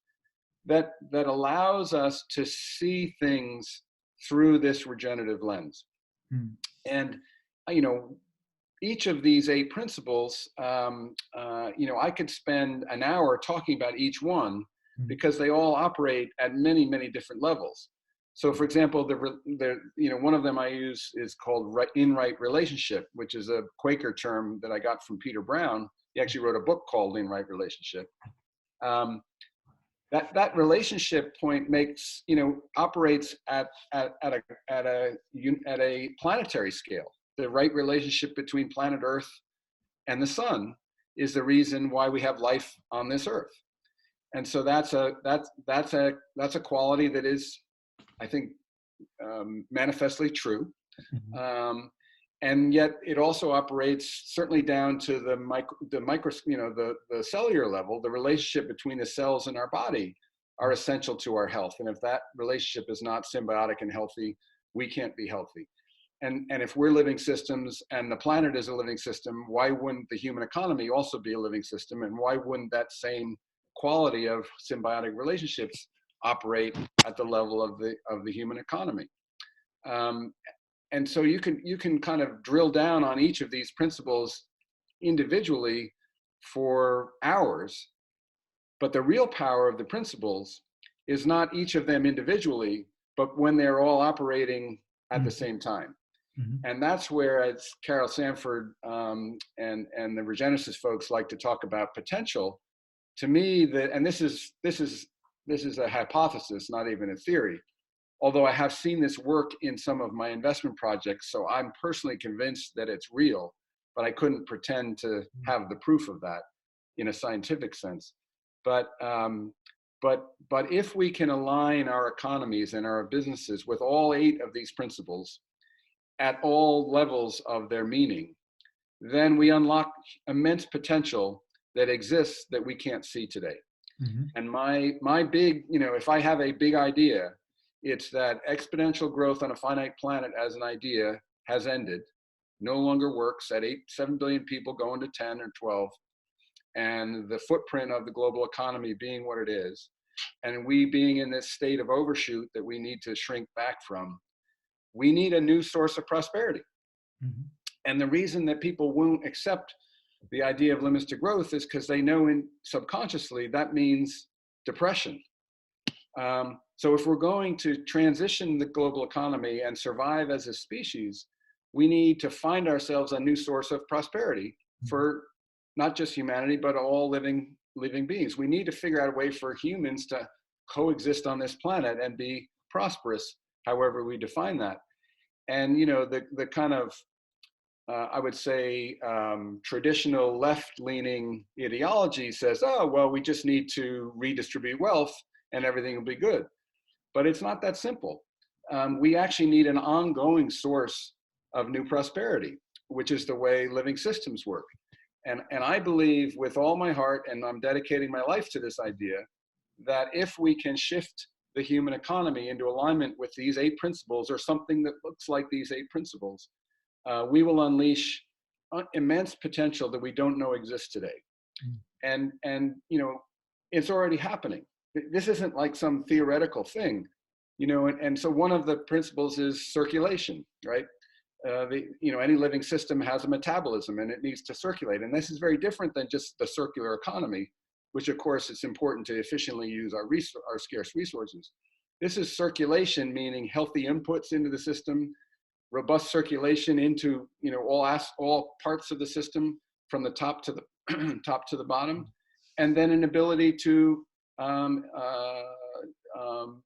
that allows us to see things through this regenerative lens. And each of these 8 principles, I could spend an hour talking about each one, because they all operate at many, many different levels. So for example, one of them I use is called in-right relationship, which is a Quaker term that I got from Peter Brown. He actually wrote a book called In-Right Relationship. That relationship point operates at a planetary scale. The right relationship between planet Earth and the sun is the reason why we have life on this Earth. And so that's a quality that is, I think, manifestly true. And yet it also operates certainly down to the cellular level. The relationship between the cells in our body are essential to our health. And if that relationship is not symbiotic and healthy, we can't be healthy. And if we're living systems and the planet is a living system, why wouldn't the human economy also be a living system? And why wouldn't that same quality of symbiotic relationships operate at the level of the human economy? And so you can kind of drill down on each of these principles individually for hours, but the real power of the principles is not each of them individually, but when they're all operating at the same time. And that's where, as Carol Sanford and the Regenerosity folks like to talk about potential. To me, and this is a hypothesis, not even a theory, although I have seen this work in some of my investment projects, so I'm personally convinced that it's real, but I couldn't pretend to have the proof of that in a scientific sense. But if we can align our economies and our businesses with all 8 of these principles at all levels of their meaning, then we unlock immense potential that exists that we can't see today. And my big, if I have a big idea, it's that exponential growth on a finite planet as an idea has ended, no longer works at 7 billion people going to 10 or 12, and the footprint of the global economy being what it is, and we being in this state of overshoot that we need to shrink back from, we need a new source of prosperity. And the reason that people won't accept the idea of limits to growth is because they know subconsciously that means depression. So if we're going to transition the global economy and survive as a species, we need to find ourselves a new source of prosperity for not just humanity, but all living beings. We need to figure out a way for humans to coexist on this planet and be prosperous, however we define that. And the kind of I would say traditional left-leaning ideology says, oh, well, we just need to redistribute wealth and everything will be good. But it's not that simple. We actually need an ongoing source of new prosperity, which is the way living systems work. And I believe with all my heart, and I'm dedicating my life to this idea, that if we can shift the human economy into alignment with these 8 principles, or something that looks like these 8 principles, we will unleash immense potential that we don't know exists today. And it's already happening. This isn't like some theoretical thing, and so one of the principles is circulation, right? Any living system has a metabolism and it needs to circulate. And this is very different than just the circular economy, which of course it's important to efficiently use our scarce resources. This is circulation, meaning healthy inputs into the system, robust circulation into all parts of the system, from the top to the top to the bottom, and then an ability to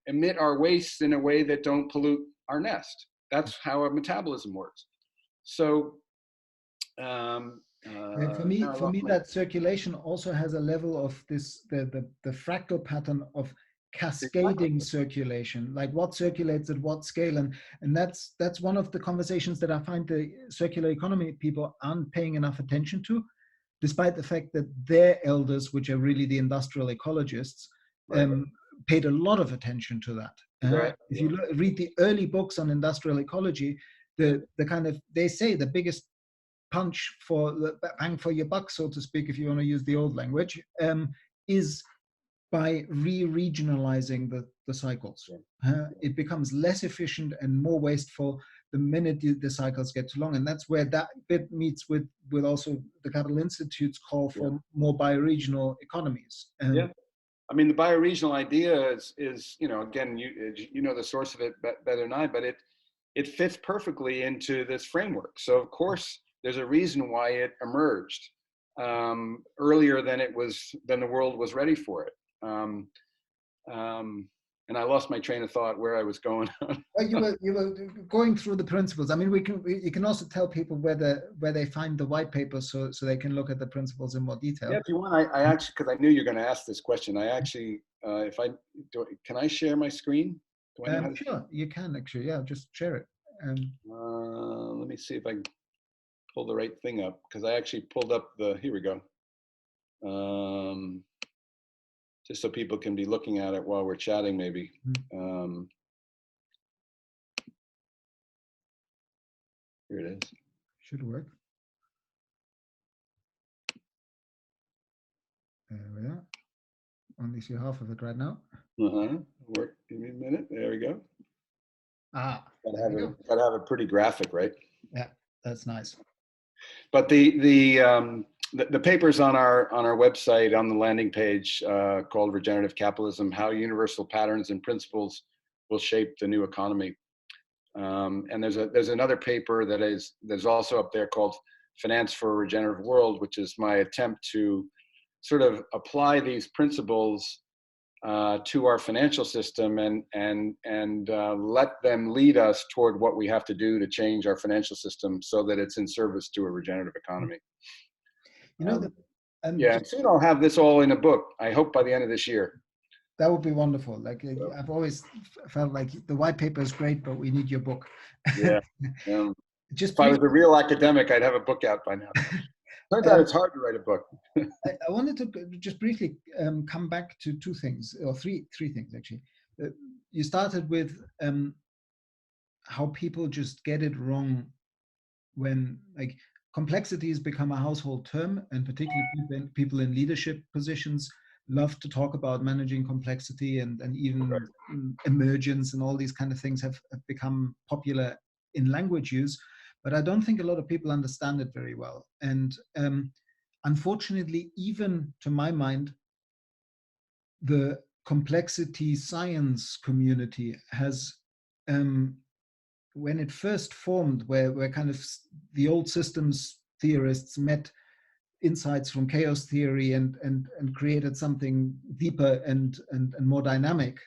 emit our wastes in a way that don't pollute our nest. That's how a metabolism works. So for me, that circulation also has a level of the fractal pattern of cascading circulation, like what circulates at what scale, and that's one of the conversations that I find the circular economy people aren't paying enough attention to, despite the fact that their elders, which are really the industrial ecologists, paid a lot of attention to that. If you read the early books on industrial ecology, the kind of, they say the biggest punch for the bang for your buck, so to speak, if you want to use the old language, is by re-regionalizing the cycles. It becomes less efficient and more wasteful the minute the cycles get too long. And that's where that bit meets with also the Capital Institute's call for more bioregional economies. I mean, the bioregional idea is again, you know the source of it better than I, but it fits perfectly into this framework. So of course, there's a reason why it emerged earlier than the world was ready for it. And I lost my train of thought where I was going. Well, you were going through the principles. I mean, you can also tell people where they find the white paper, so they can look at the principles in more detail. Yeah, if you want, I actually, because I knew you're going to ask this question, I actually, can I share my screen? Sure, you can actually. Yeah, just share it. Let me see if I can pull the right thing up, because I actually pulled up here we go. Just so people can be looking at it while we're chatting, maybe. Here it is. Should work. There we are. Only see half of it right now. Work. Give me a minute. There we go. Gotta have a pretty graphic, right? Yeah, that's nice. But the paper's on our website on the landing page called Regenerative Capitalism: How Universal Patterns and Principles Will Shape the New Economy. And there's another paper that's also up there called Finance for a Regenerative World, which is my attempt to sort of apply these principles to our financial system and let them lead us toward what we have to do to change our financial system so that it's in service to a regenerative economy. Soon I'll have this all in a book, I hope by the end of this year. That would be wonderful. Like I've always felt like the white paper is great, but we need your book. Yeah. If I was a real academic, I'd have a book out by now. Turns out it's hard to write a book. I wanted to just briefly come back to two things, or three things actually. You started with how people just get it wrong when like complexity has become a household term, and particularly people in leadership positions love to talk about managing complexity, and even emergence and all these kind of things have become popular in language use. But I don't think a lot of people understand it very well. And unfortunately, even to my mind, the complexity science community has, when it first formed, where kind of the old systems theorists met insights from chaos theory and created something deeper and more dynamic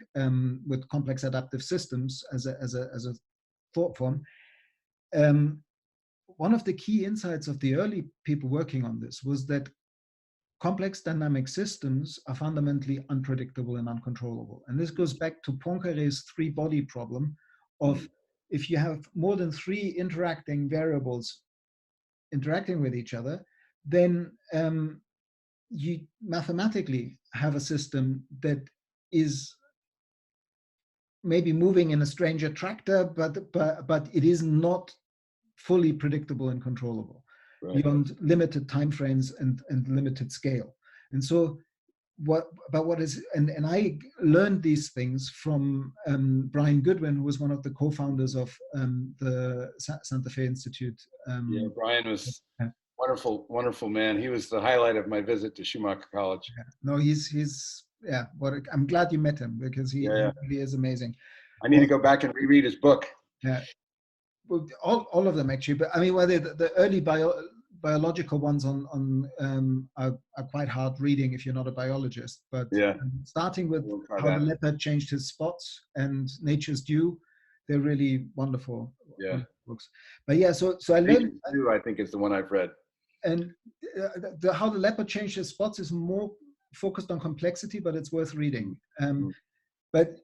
with complex adaptive systems as a thought form. One of the key insights of the early people working on this was that complex dynamic systems are fundamentally unpredictable and uncontrollable. And this goes back to Poincaré's three-body problem of if you have more than three interacting variables interacting with each other, then you mathematically have a system that is maybe moving in a strange attractor, but it is not fully predictable and controllable. Right. beyond limited timeframes and limited scale. And so and I learned these things from Brian Goodwin, who was one of the co-founders of the Santa Fe Institute. Yeah, Brian was Yeah. wonderful, wonderful man. He was the highlight of my visit to Schumacher College. Yeah. No, he's yeah. I'm glad you met him, because he Yeah. really is amazing. I need to go back and reread his book. Yeah, well, all of them actually. But I mean, well, the early biological ones are quite hard reading if you're not a biologist. But Yeah, starting with we'll try How the that. Leopard Changed His Spots and Nature's Due, they're really wonderful, Yeah. wonderful books. But yeah, so I learned. I think is the one I've read. And How the Leopard Changed His Spots is more focused on complexity, but it's worth reading. But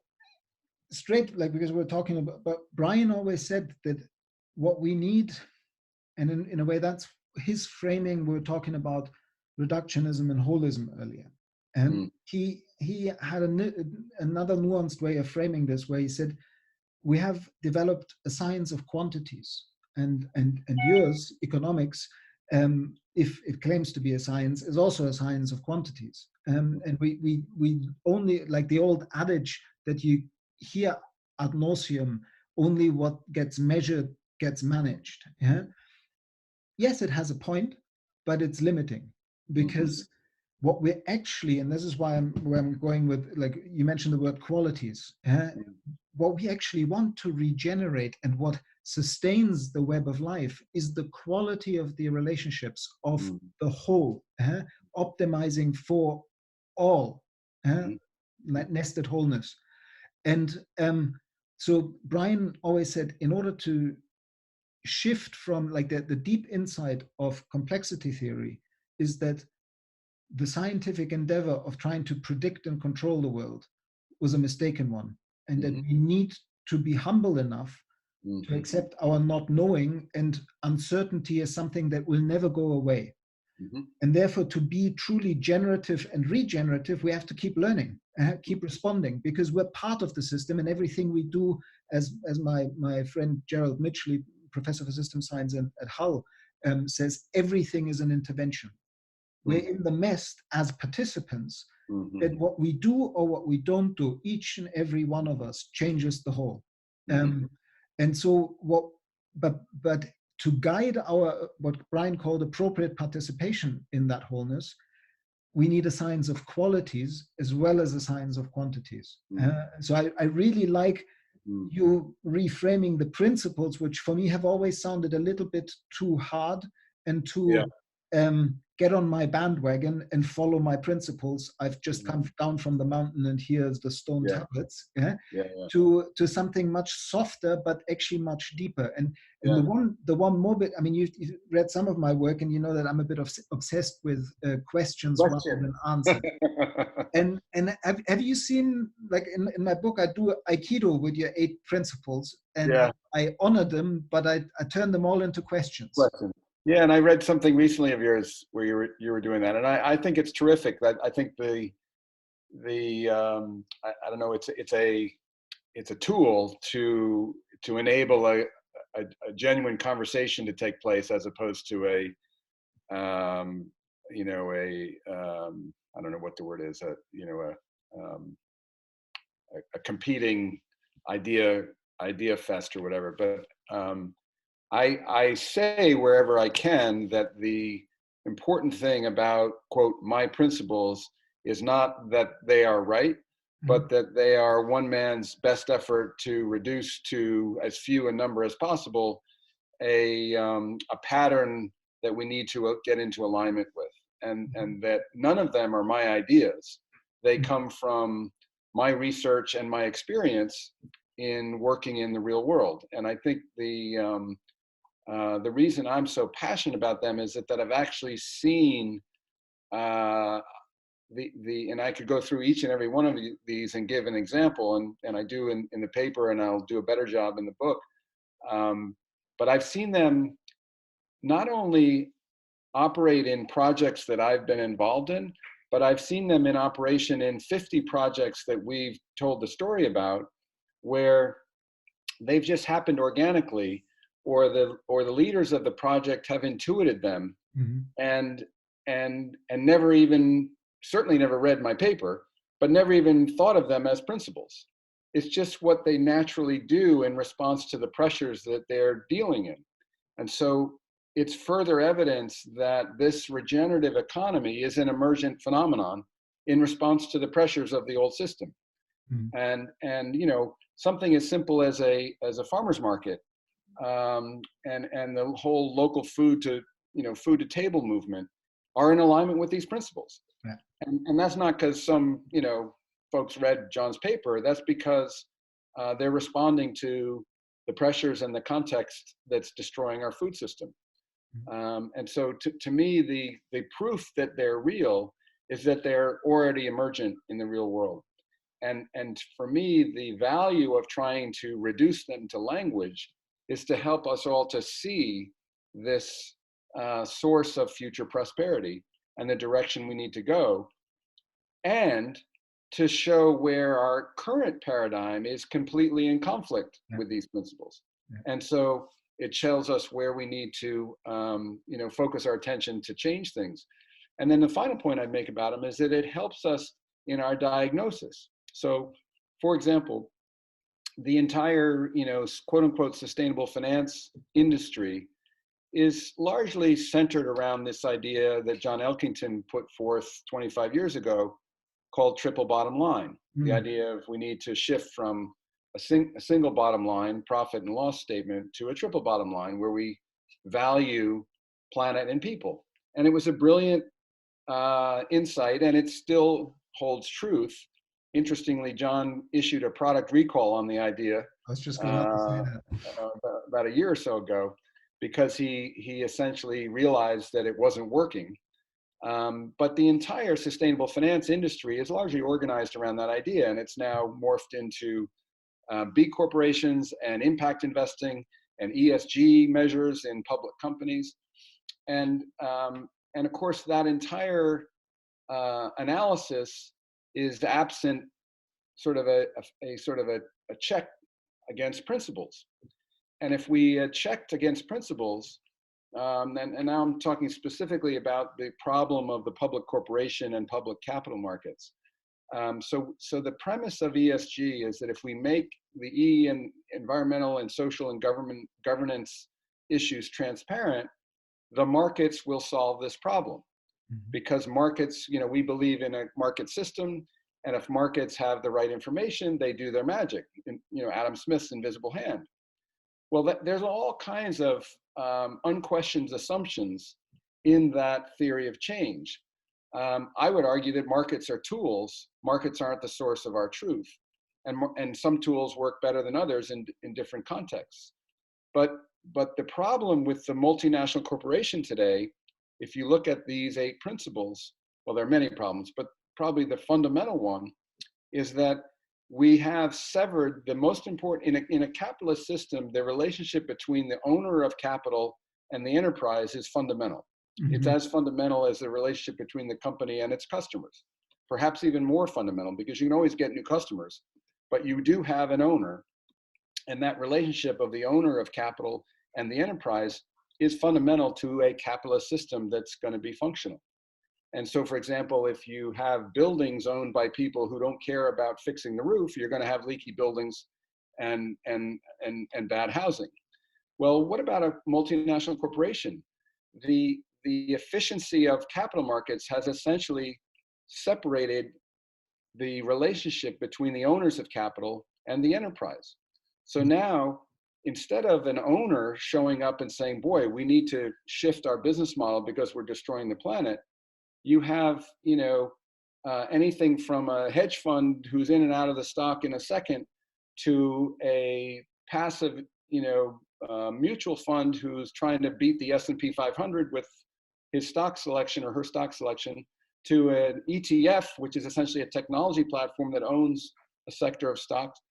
straight, like, because we're talking about, but Brian always said that what we need, and in a way that's his framing. We were talking about reductionism and holism earlier, and he had another nuanced way of framing this, where he said, we have developed a science of quantities, and yours, economics, if it claims to be a science, is also a science of quantities. And we only, like the old adage that you hear ad nauseum, only what gets measured gets managed. Yeah. Yes, it has a point, but it's limiting, because what we're actually, and this is why where I'm going with, like you mentioned the word qualities, what we actually want to regenerate and what sustains the web of life is the quality of the relationships of the whole, optimizing for all, nested wholeness. And so Brian always said, in order to shift from, like, the deep insight of complexity theory is that the scientific endeavor of trying to predict and control the world was a mistaken one, and that we need to be humble enough to accept our not knowing, and uncertainty is something that will never go away. And therefore, to be truly generative and regenerative, we have to keep learning, keep responding, because we're part of the system, and everything we do, as my friend Gerald Mitchley, professor for system science at Hull, says, everything is an intervention. We're in the mess as participants, that what we do or what we don't do, each and every one of us changes the whole. And so but to guide our, what Brian called appropriate participation in that wholeness, we need a science of qualities as well as a science of quantities. So I really like you reframing the principles, which for me have always sounded a little bit too hard and too get on my bandwagon and follow my principles. I've just come down from the mountain and here's the stone tablets, to something much softer, but actually much deeper. And the one more bit, I mean, you've read some of my work, and you know that I'm a bit obsessed with questions rather than answers. And have you seen, like in my book, I do Aikido with your 8 principles, and I honor them, but I turn them all into questions. Yeah, and I read something recently of yours where you were doing that, and I think it's terrific. That I think I don't know, it's a tool to enable a genuine conversation to take place, as opposed to I don't know what the word is, a competing idea fest or whatever. But I say wherever I can that the important thing about, quote, my principles is not that they are right, but that they are one man's best effort to reduce to as few a number as possible a pattern that we need to get into alignment with, and that none of them are my ideas. They come from my research and my experience in working in the real world. And I think the reason I'm so passionate about them is that I've actually seen and I could go through each and every one of these and give an example, and I do in the paper, and I'll do a better job in the book. But I've seen them not only operate in projects that I've been involved in, but I've seen them in operation in 50 projects that we've told the story about, where they've just happened organically, or the leaders of the project have intuited them, Mm-hmm. and never even, certainly never read my paper, but never even thought of them as principles. It's just what they naturally do in response to the pressures that they're dealing in. And so it's further evidence that this regenerative economy is an emergent phenomenon in response to the pressures of the old system. Mm-hmm. And you know, something as simple as a farmer's market, and the whole local food to table movement are in alignment with these principles. Yeah. And that's not because some folks read John's paper. That's because they're responding to the pressures and the context that's destroying our food system. And so to me, the proof that they're real is that they're already emergent in the real world. And for me, the value of trying to reduce them to language is to help us all to see this source of future prosperity and the direction we need to go, and to show where our current paradigm is completely in conflict with these principles. And so it tells us where we need to focus our attention to change things. And then the final point I'd make about them is that it helps us in our diagnosis. So, for example, the entire, quote unquote, sustainable finance industry is largely centered around this idea that John Elkington put forth 25 years ago called triple bottom line. The idea of we need to shift from a single bottom line, profit and loss statement, to a triple bottom line where we value planet and people. And it was a brilliant insight, and it still holds truth. Interestingly, John issued a product recall on the idea I was just about to say that. about a year or so ago, because he essentially realized that it wasn't working. But the entire sustainable finance industry is largely organized around that idea, and it's now morphed into B corporations and impact investing and ESG measures in public companies. And of course, that entire analysis is absent sort of a check against principles. And if we checked against principles, and now I'm talking specifically about the problem of the public corporation and public capital markets. So the premise of ESG is that if we make the E and environmental and social and governance issues transparent, the markets will solve this problem. Because markets, we believe in a market system, and if markets have the right information, they do their magic. Adam Smith's invisible hand. Well, there's all kinds of unquestioned assumptions in that theory of change. I would argue that markets are tools. Markets aren't the source of our truth, and some tools work better than others in different contexts. But the problem with the multinational corporation today, if you look at these 8 principles, well, there are many problems, but probably the fundamental one is that we have severed the most important, in a capitalist system, the relationship between the owner of capital and the enterprise is fundamental. It's as fundamental as the relationship between the company and its customers, perhaps even more fundamental, because you can always get new customers, but you do have an owner, and that relationship of the owner of capital and the enterprise is fundamental to a capitalist system that's going to be functional. And so, for example, if you have buildings owned by people who don't care about fixing the roof, you're going to have leaky buildings and bad housing. Well, what about a multinational corporation? The efficiency of capital markets has essentially separated the relationship between the owners of capital and the enterprise. So now, instead of an owner showing up and saying, boy, we need to shift our business model because we're destroying the planet, you have anything from a hedge fund who's in and out of the stock in a second to a passive mutual fund who's trying to beat the S&P 500 with his stock selection or her stock selection, to an ETF, which is essentially a technology platform that owns a sector of stocks.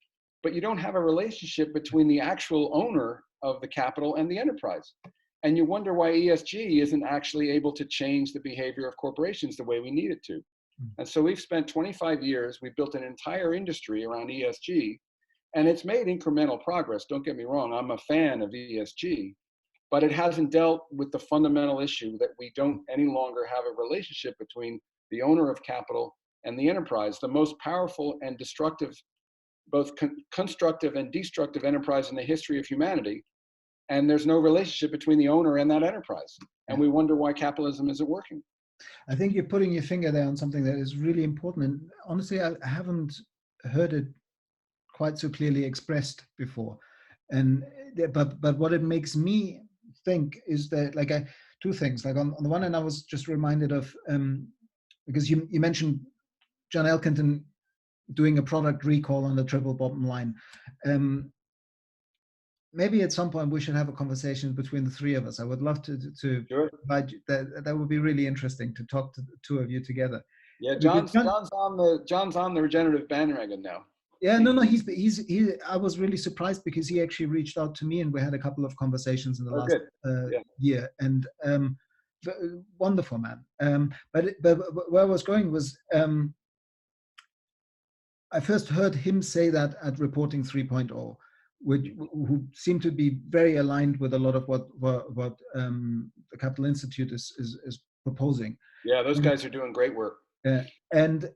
But you don't have a relationship between the actual owner of the capital and the enterprise. And you wonder why ESG isn't actually able to change the behavior of corporations the way we need it to. And so we've spent 25 years, we've built an entire industry around ESG, And it's made incremental progress. Don't get me wrong. I'm a fan of ESG, but it hasn't dealt with the fundamental issue that we don't any longer have a relationship between the owner of capital and the enterprise, the most powerful and destructive, both constructive and destructive enterprise in the history of humanity. And there's no relationship between the owner and that enterprise. And we wonder why capitalism isn't working. I think you're putting your finger there on something that is really important. And honestly, I haven't heard it quite so clearly expressed before. And but what it makes me think is that, like, two things. Like, on the one hand, I was just reminded of, because you mentioned John Elkington doing a product recall on the triple bottom line. Maybe at some point we should have a conversation between the three of us. I would love to Sure. provide you, that would be really interesting to talk to the two of you together. Yeah, John's on the regenerative bandwagon now. Yeah, no, I was really surprised because he actually reached out to me and we had a couple of conversations in the last year, and wonderful man. But where I was going was, I first heard him say that at Reporting 3.0, who seemed to be very aligned with a lot of what the Capital Institute is proposing. Yeah, those guys are doing great work. And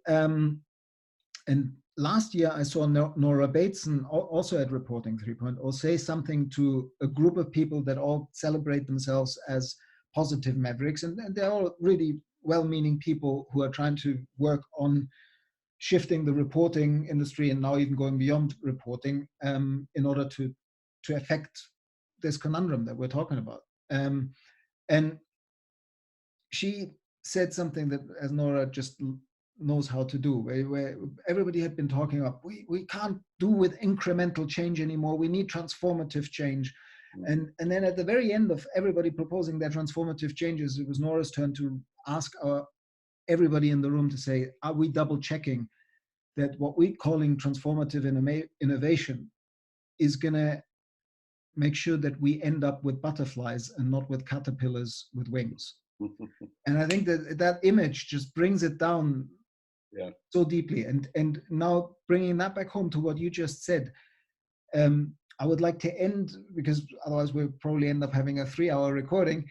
last year I saw Nora Bateson also at Reporting 3.0 say something to a group of people that all celebrate themselves as positive mavericks, and they're all really well-meaning people who are trying to work on shifting the reporting industry and now even going beyond reporting, in order to affect this conundrum that we're talking about. And she said something that, as Nora just knows how to do, where everybody had been talking about, we can't do with incremental change anymore, we need transformative change. And then at the very end of everybody proposing their transformative changes, it was Nora's turn to ask everybody in the room to say, are we double checking that what we're calling transformative innovation is going to make sure that we end up with butterflies and not with caterpillars with wings? And I think that image just brings it down so deeply. And now bringing that back home to what you just said, I would like to end, because otherwise we'll probably end up having a 3-hour recording,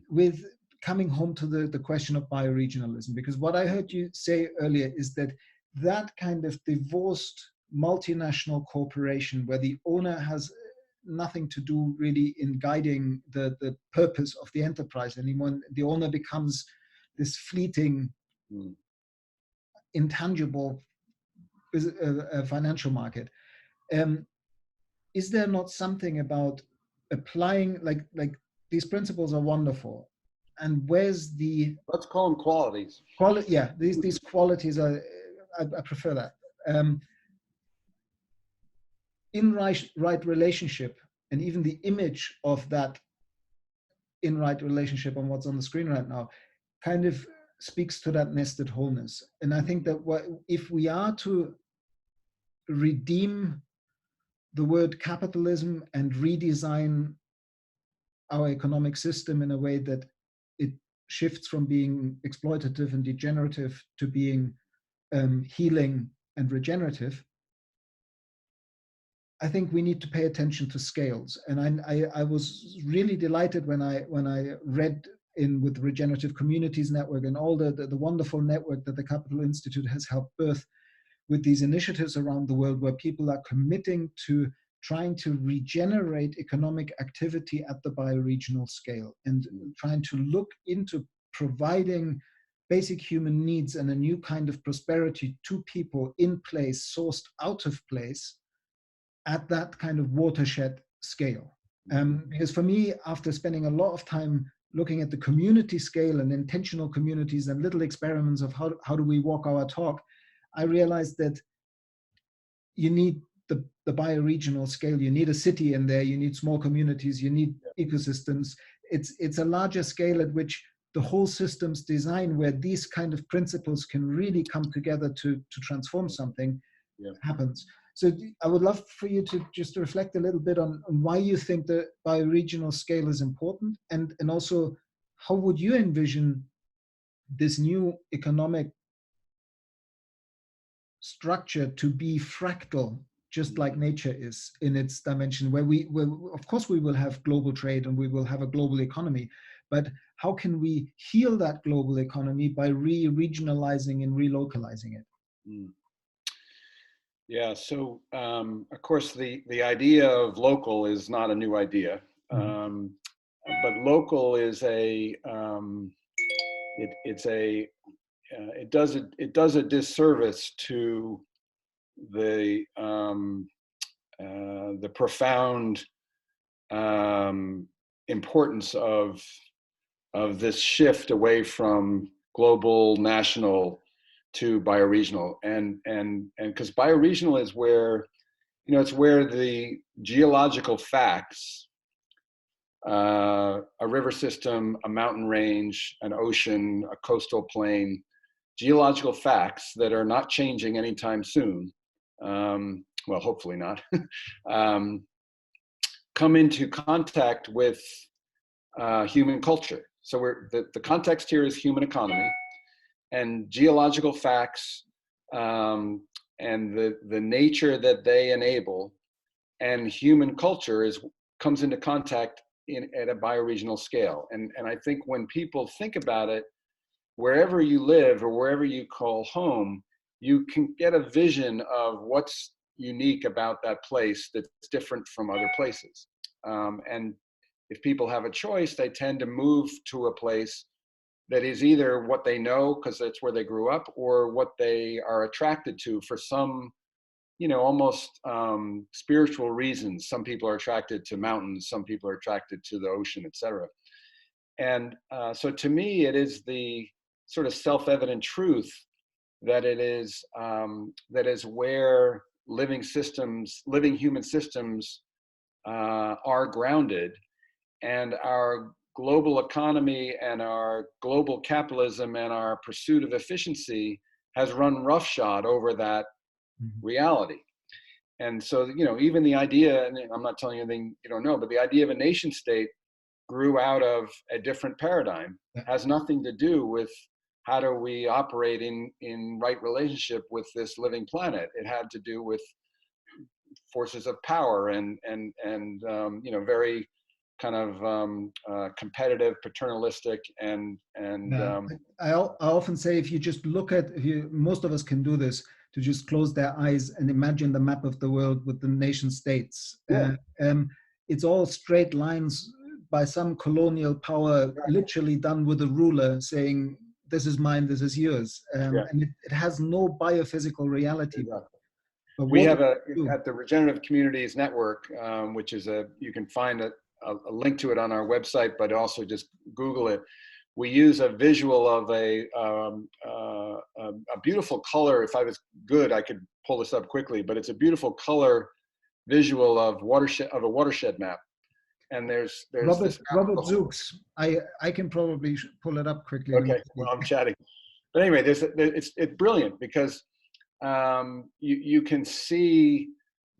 with coming home to the question of bioregionalism. Because what I heard you say earlier is that kind of divorced multinational corporation where the owner has nothing to do really in guiding the purpose of the enterprise anymore. The owner becomes this fleeting, intangible financial market. Is there not something about applying, like these principles are wonderful, and where's let's call them qualities. Yeah, these qualities are, I prefer that. In right relationship, and even the image of that in right relationship on what's on the screen right now kind of speaks to that nested wholeness. And I think that if we are to redeem the word capitalism and redesign our economic system in a way that it shifts from being exploitative and degenerative to being healing and regenerative, I think we need to pay attention to scales. And I was really delighted when I read in with the Regenerative Communities Network and all the wonderful network that the Capital Institute has helped birth, with these initiatives around the world where people are committing to trying to regenerate economic activity at the bioregional scale and trying to look into providing basic human needs and a new kind of prosperity to people in place, sourced out of place, at that kind of watershed scale. Because for me, after spending a lot of time looking at the community scale and intentional communities and little experiments of how do we walk our talk, I realized that you need the bioregional scale. You need a city in there, you need small communities, you need ecosystems. It's a larger scale at which the whole system's design, where these kind of principles can really come together to transform something, happens. So I would love for you to just reflect a little bit on why you think the bioregional scale is important, and also how would you envision this new economic structure to be fractal, just like nature is in its dimension, where we will, of course, we will have global trade and we will have a global economy, but how can we heal that global economy by regionalizing and relocalizing it? Mm. Yeah, so of course the idea of local is not a new idea, but local is it does a disservice to the profound importance of this shift away from global, national to bioregional, and because bioregional is where, it's where the geological facts, a river system, a mountain range, an ocean, a coastal plain, geological facts that are not changing anytime soon, well, hopefully not, come into contact with human culture. So the context here is human economy, and geological facts, and the nature that they enable, and human culture comes into contact at a bioregional scale. And I think when people think about it, wherever you live or wherever you call home, you can get a vision of what's unique about that place that's different from other places. And if people have a choice, they tend to move to a place that is either what they know because that's where they grew up, or what they are attracted to for some, almost spiritual reasons. Some people are attracted to mountains, some people are attracted to the ocean, etc. And so to me, it is the sort of self-evident truth that it is where living human systems are grounded, and our global economy and our global capitalism and our pursuit of efficiency has run roughshod over that reality. And so, even the idea, and I'm not telling you anything you don't know, but the idea of a nation state grew out of a different paradigm. Has nothing to do with how do we operate in right relationship with this living planet. It had to do with forces of power and very kind of competitive, paternalistic, and I often say, if you just look at, most of us can do this, to just close their eyes and imagine the map of the world with the nation states. Yeah. It's all straight lines by some colonial power, literally done with a ruler, saying, this is mine, this is yours. And it has no biophysical reality. Exactly. But we have at the Regenerative Communities Network, which is you can find a link to it on our website, but also just Google it. We use a visual of a beautiful color. If I was good, I could pull this up quickly, but it's a beautiful color visual of a watershed map. And there's Robert Zooks. I can probably pull it up quickly. Okay, well, I'm chatting. But anyway, it's brilliant because you can see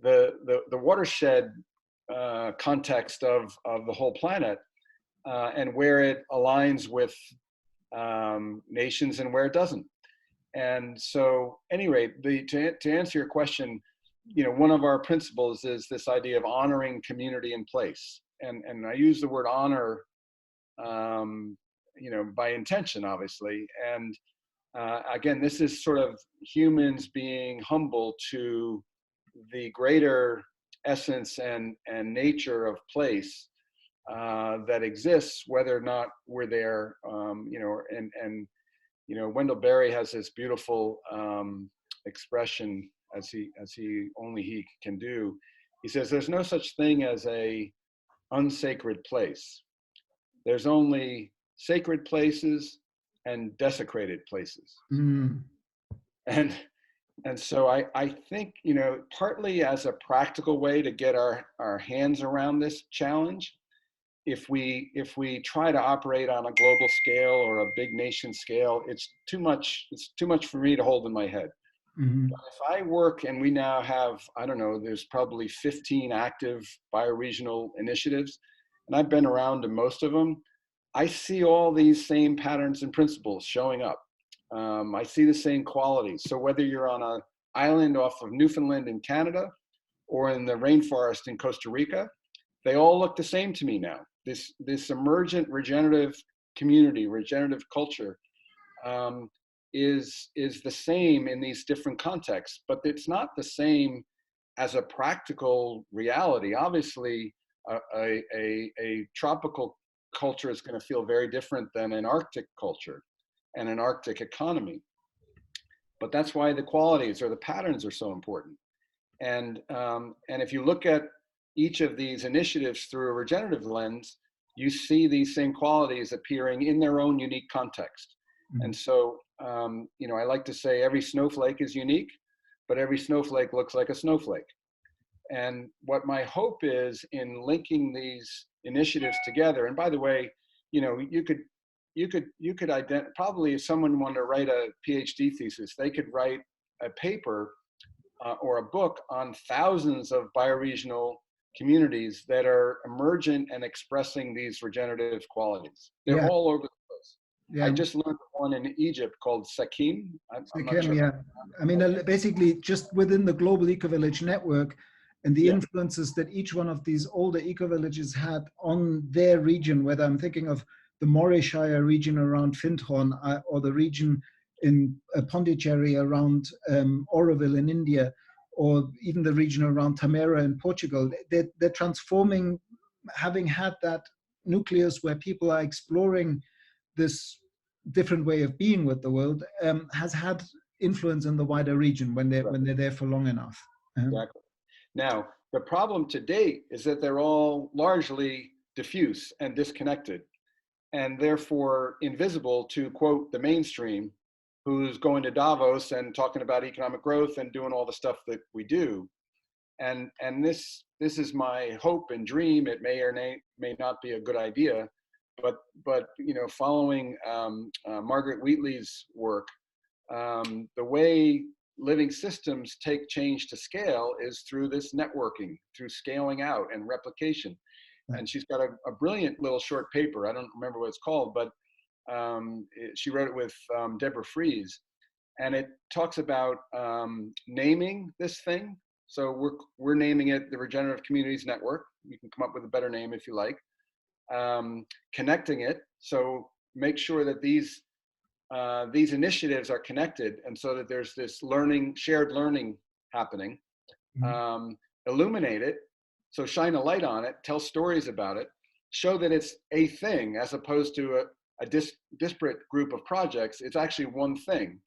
the watershed context of the whole planet, and where it aligns with nations and where it doesn't. And so anyway, to answer your question, one of our principles is this idea of honoring community and place. And I use the word honor, by intention, obviously. And again, this is sort of humans being humble to the greater essence and nature of place that exists, whether or not we're there. Wendell Berry has this beautiful expression, as he can do. He says, "There's no such thing as a unsacred place. There's only sacred places and desecrated places." And so I think, partly as a practical way to get our hands around this challenge, if we try to operate on a global scale or a big nation scale, it's too much for me to hold in my head. But if I work, and we now have, I don't know, there's probably 15 active bioregional initiatives, and I've been around to most of them, I see all these same patterns and principles showing up. I see the same qualities. So whether you're on an island off of Newfoundland in Canada, or in the rainforest in Costa Rica, they all look the same to me now. This emergent regenerative community, regenerative culture, is the same in these different contexts, but it's not the same as a practical reality. Obviously, a tropical culture is going to feel very different than an Arctic culture and an Arctic economy. But that's why the qualities or the patterns are so important. And if you look at each of these initiatives through a regenerative lens, you see these same qualities appearing in their own unique context. Mm-hmm. And so, I like to say every snowflake is unique, but every snowflake looks like a snowflake. And what my hope is in linking these initiatives together, and by the way, you could identify, probably if someone wanted to write a PhD thesis, they could write a paper or a book on thousands of bioregional communities that are emergent and expressing these regenerative qualities. They're all over the place. Yeah. I just learned one in Egypt called Sakim. I'm not sure. Yeah. I mean, basically just within the global eco-village network and the influences that each one of these older eco-villages had on their region, whether I'm thinking of the Morayshire region around Findhorn or the region in Pondicherry around Oroville in India, or even the region around Tamera in Portugal, they're transforming, having had that nucleus where people are exploring this different way of being with the world, has had influence in the wider region when they're there for long enough. Exactly. Now, the problem to date is that they're all largely diffuse and disconnected, and therefore invisible to, quote, the mainstream, who's going to Davos and talking about economic growth and doing all the stuff that we do. And this is my hope and dream. It may or may not be a good idea, but following Margaret Wheatley's work, the way living systems take change to scale is through this networking, through scaling out and replication. And she's got a brilliant little short paper. I don't remember what it's called, but she wrote it with Deborah Fries, and it talks about naming this thing. So we're naming it the Regenerative Communities Network. You can come up with a better name if you like. Connecting it, so make sure that these initiatives are connected, and so that there's this shared learning happening. Mm-hmm. Illuminate it, so shine a light on it, tell stories about it, show that it's a thing as opposed to a disparate group of projects. It's actually one thing,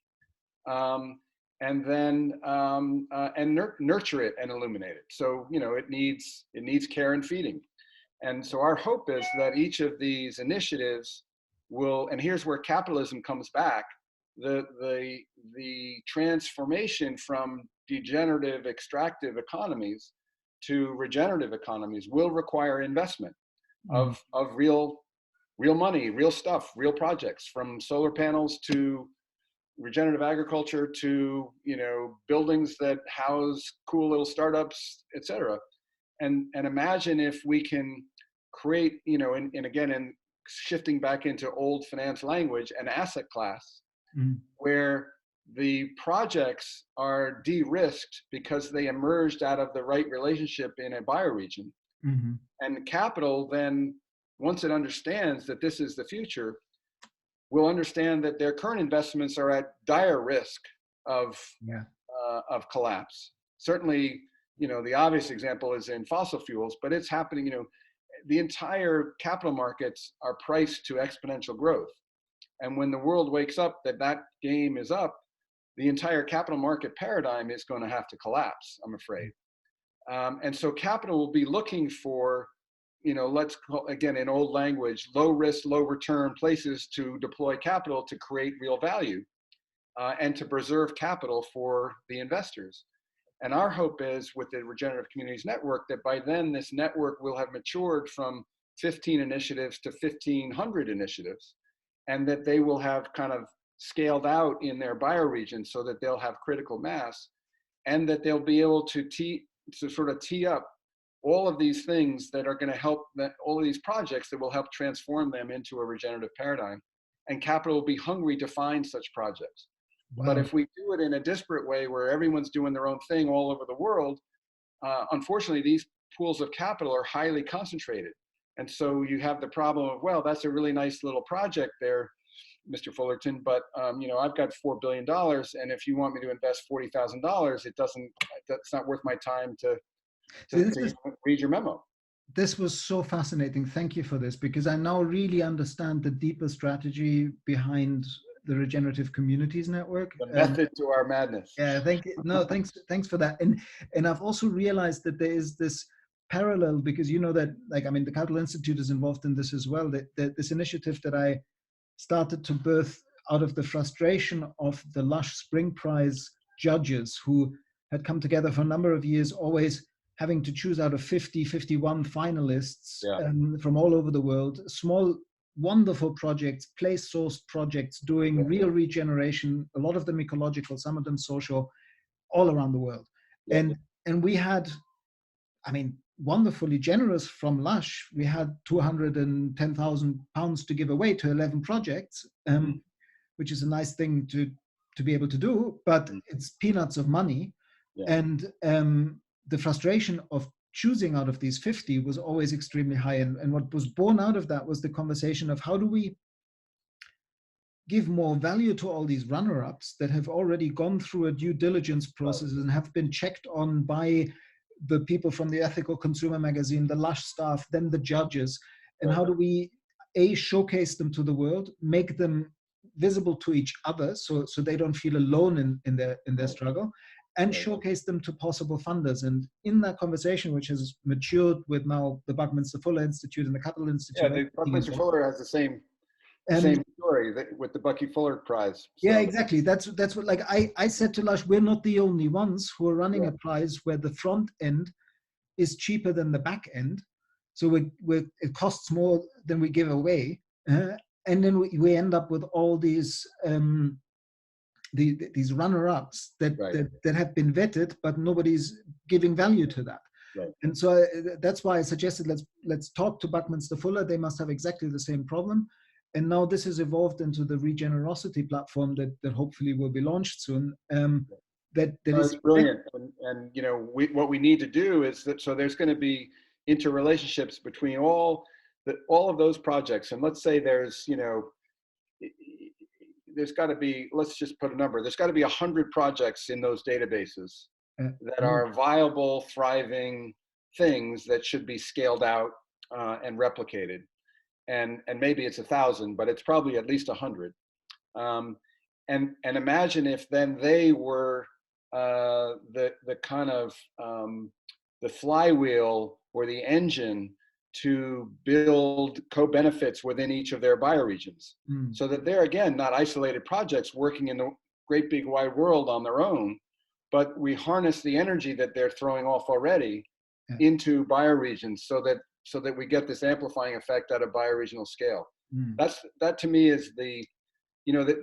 and then nurture it and illuminate it. So it needs care and feeding. And so our hope is that each of these initiatives will, and here's where capitalism comes back, the transformation from degenerative extractive economies to regenerative economies will require investment of real money, real stuff, real projects, from solar panels to regenerative agriculture to buildings that house cool little startups, et cetera. And imagine if we can create, and again, and shifting back into old finance language, an asset class where the projects are de-risked because they emerged out of the right relationship in a bioregion. Mm-hmm. And capital then, once it understands that this is the future, will understand that their current investments are at dire risk of collapse. Certainly, the obvious example is in fossil fuels, but it's happening, the entire capital markets are priced to exponential growth. And when the world wakes up that game is up, the entire capital market paradigm is going to have to collapse, I'm afraid. And so capital will be looking for, let's call, again, in old language, low risk, low return places to deploy capital to create real value and to preserve capital for the investors. And our hope is with the Regenerative Communities Network that by then this network will have matured from 15 initiatives to 1,500 initiatives, and that they will have kind of scaled out in their bioregion so that they'll have critical mass, and that they'll be able to sort of tee up all of these things that are going to help, all of these projects that will help transform them into a regenerative paradigm. And capital will be hungry to find such projects. Wow. But if we do it in a disparate way where everyone's doing their own thing all over the world, unfortunately, these pools of capital are highly concentrated. And so you have the problem of, well, that's a really nice little project there, Mr. Fullerton, but I've got $4 billion, and if you want me to invest $40,000, that's not worth my time to read your memo. This was so fascinating. Thank you for this, because I now really understand the deeper strategy behind the Regenerative Communities Network. The method to our madness. Yeah, thank you. No, thanks for that. And I've also realized that there is this parallel, because you know that, like, I mean, the Capital Institute is involved in this as well. That this initiative that I started to birth out of the frustration of the Lush Spring Prize judges, who had come together for a number of years, always having to choose out of 51 finalists from all over the world, small, wonderful projects, place-sourced projects, doing real regeneration, a lot of them ecological, some of them social, all around the world. And we had, I mean, wonderfully generous from Lush. We had £210,000 to give away to 11 projects, which is a nice thing to be able to do, but it's peanuts of money. And the frustration of choosing out of these 50 was always extremely high. And what was born out of that was the conversation of how do we give more value to all these runner-ups that have already gone through a due diligence process and have been checked on by the people from the Ethical Consumer magazine, the Lush staff, then the judges. And how do we, A, showcase them to the world, make them visible to each other so they don't feel alone in their struggle, and showcase them to possible funders. And in that conversation, which has matured with now the Buckminster Fuller Institute and the Capital Institute. Yeah, the Buckminster Fuller has the same story with the Bucky Fuller Prize. So. Yeah, exactly. That's what, like, I said to Lush, we're not the only ones who are running a prize where the front end is cheaper than the back end. So it costs more than we give away. And then we end up with all these these runner-ups that have been vetted, but nobody's giving value to that. Right. And so that's why I suggested let's talk to Buckminster Fuller. They must have exactly the same problem. And now this has evolved into the Regenerosity platform that hopefully will be launched soon. That is brilliant. And what we need to do is that, so there's going to be interrelationships between all of those projects. And let's say there's got to be, let's just put a number, there's got to be 100 projects in those databases that are viable, thriving things that should be scaled out and replicated. And maybe it's 1,000, but it's probably at least 100. And imagine if then they were the kind of the flywheel or the engine to build co-benefits within each of their bioregions, so that they're, again, not isolated projects working in the great big wide world on their own, but we harness the energy that they're throwing off already into bioregions, so that we get this amplifying effect at a bioregional scale. That to me is the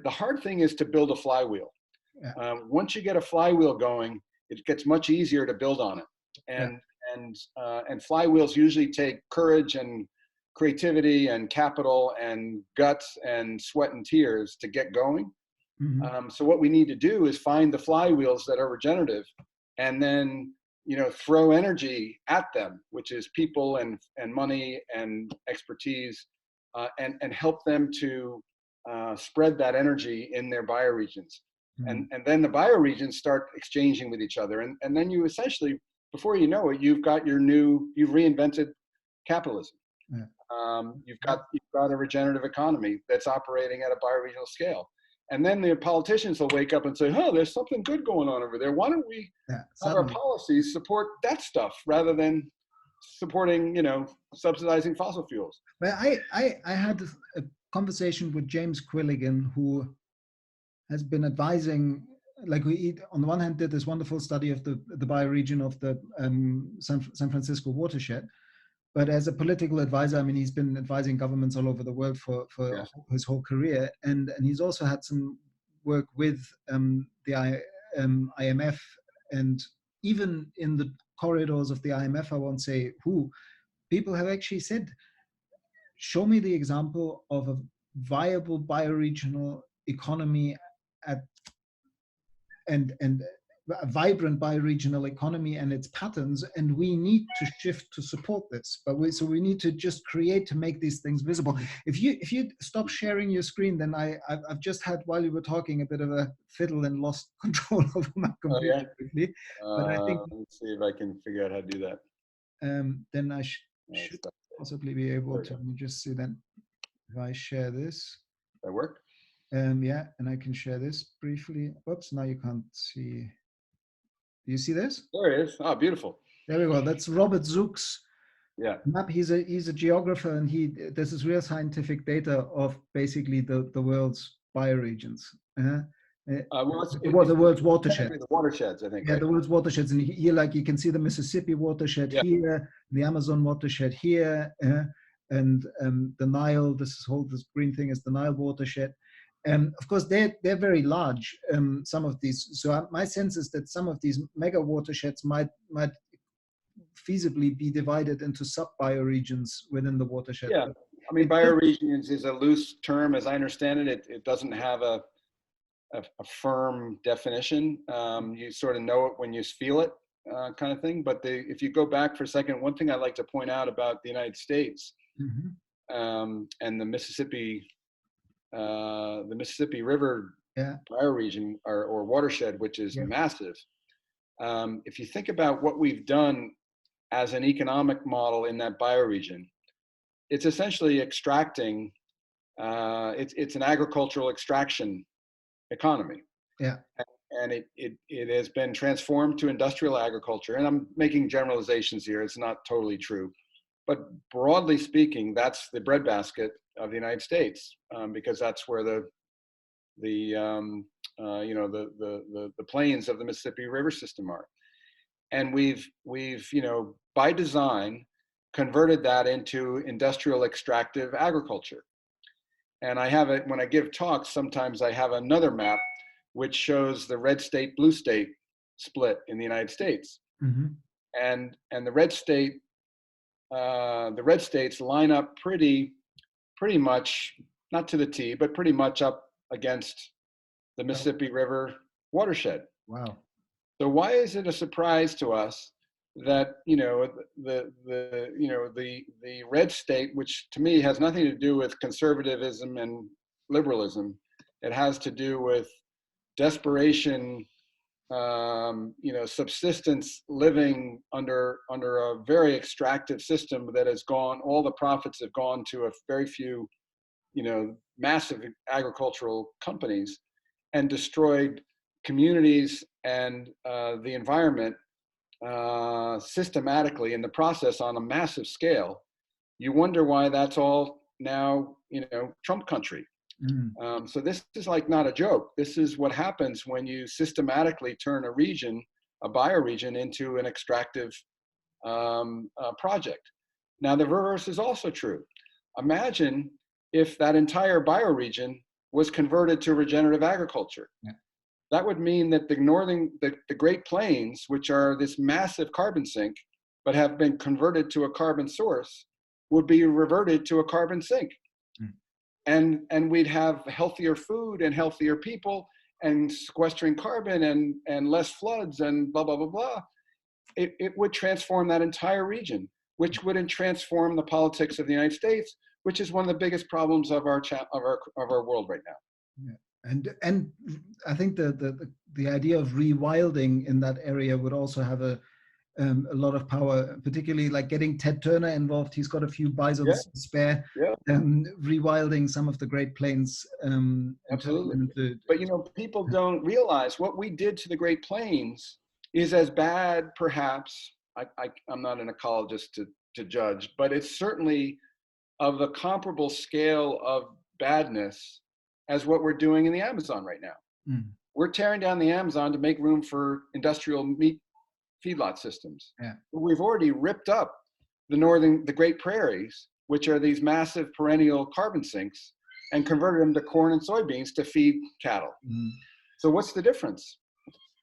hard thing is to build a flywheel. Once you get a flywheel going, it gets much easier to build on it. And flywheels usually take courage and creativity and capital and guts and sweat and tears to get going. So what we need to do is find the flywheels that are regenerative, and then throw energy at them, which is people and money and expertise, and help them to spread that energy in their bioregions. And then the bioregions start exchanging with each other. And then you essentially, before you know it, you've reinvented capitalism. You've got a regenerative economy that's operating at a bioregional scale. And then the politicians will wake up and say, oh, there's something good going on over there. Why don't we have our policies support that stuff rather than supporting, subsidizing fossil fuels? But I had a conversation with James Quilligan, who has been advising, like, we on the one hand did this wonderful study of the bioregion of the San Francisco watershed, but as a political advisor, I mean, he's been advising governments all over the world for his whole career, and he's also had some work with the IMF, and even in the corridors of the IMF, I won't say who, people have actually said, show me the example of a viable bioregional economy and a vibrant bioregional economy and its patterns, and we need to shift to support this. But so we need to just create to make these things visible. If you stop sharing your screen, then I've just had, while you were talking, a bit of a fiddle and lost control over my Oh computer yeah. quickly. But I think Let's see if I can figure out how to do that. then I should Stop. possibly be able There we to. go. Let me just see then if I share this. That work? Yeah, and I can share this briefly. Oops, now you can't see. Do you see this? There it is. Oh, beautiful. There we go. That's Robert Zook's Yeah. map. He's a geographer, and this is real scientific data of basically the world's bioregions. Well, The world's watershed. technically the watersheds, I think, Yeah, right? the world's watersheds, and here, like you can see the Mississippi watershed Yeah. here, the Amazon watershed here, and the Nile. This green thing is the Nile watershed. Of course, they're very large. Some of these. So my sense is that some of these mega watersheds might feasibly be divided into sub-bioregions within the watershed. Yeah. I mean, bioregions is a loose term, as I understand it. It doesn't have a firm definition. You sort of know it when you feel it, kind of thing. But if you go back for a second, one thing I'd like to point out about the United States and the Mississippi River bioregion or watershed, which is massive. If you think about what we've done as an economic model in that bioregion, it's essentially extracting. It's an agricultural extraction economy. Yeah. And it has been transformed to industrial agriculture. And I'm making generalizations here. It's not totally true. But broadly speaking, that's the breadbasket of the United States, because that's where the plains of the Mississippi River system are. And we've by design converted that into industrial extractive agriculture. And I have it when I give talks. Sometimes I have another map which shows the red state, blue state split in the United States. And the red states line up pretty much, not to the T, but pretty much up against the Mississippi River watershed. Wow. So why is it a surprise to us that the red state, which to me has nothing to do with conservatism and liberalism, it has to do with desperation, subsistence living under a very extractive system that has gone. All the profits have gone to a very few, massive agricultural companies, and destroyed communities and the environment systematically in the process on a massive scale. You wonder why that's all now, Trump country. So this is like not a joke. This is what happens when you systematically turn a bioregion into an extractive project. Now the reverse is also true. Imagine if that entire bioregion was converted to regenerative agriculture. Yeah. That would mean that the Great Plains, which are this massive carbon sink, but have been converted to a carbon source, would be reverted to a carbon sink. And we'd have healthier food and healthier people and sequestering carbon and less floods and blah, blah, blah, blah. It would transform that entire region, which would transform the politics of the United States, which is one of the biggest problems of our world right now. Yeah. And I think the idea of rewilding in that area would also have a lot of power, particularly like getting Ted Turner involved. He's got a few bisons to spare, rewilding some of the Great Plains. Absolutely. But people don't realize what we did to the Great Plains is as bad, perhaps. I'm not an ecologist to judge, but it's certainly of the comparable scale of badness as what we're doing in the Amazon right now. We're tearing down the Amazon to make room for industrial meat feedlot systems. Yeah. We've already ripped up the Great Prairies, which are these massive perennial carbon sinks, and converted them to corn and soybeans to feed cattle. So what's the difference?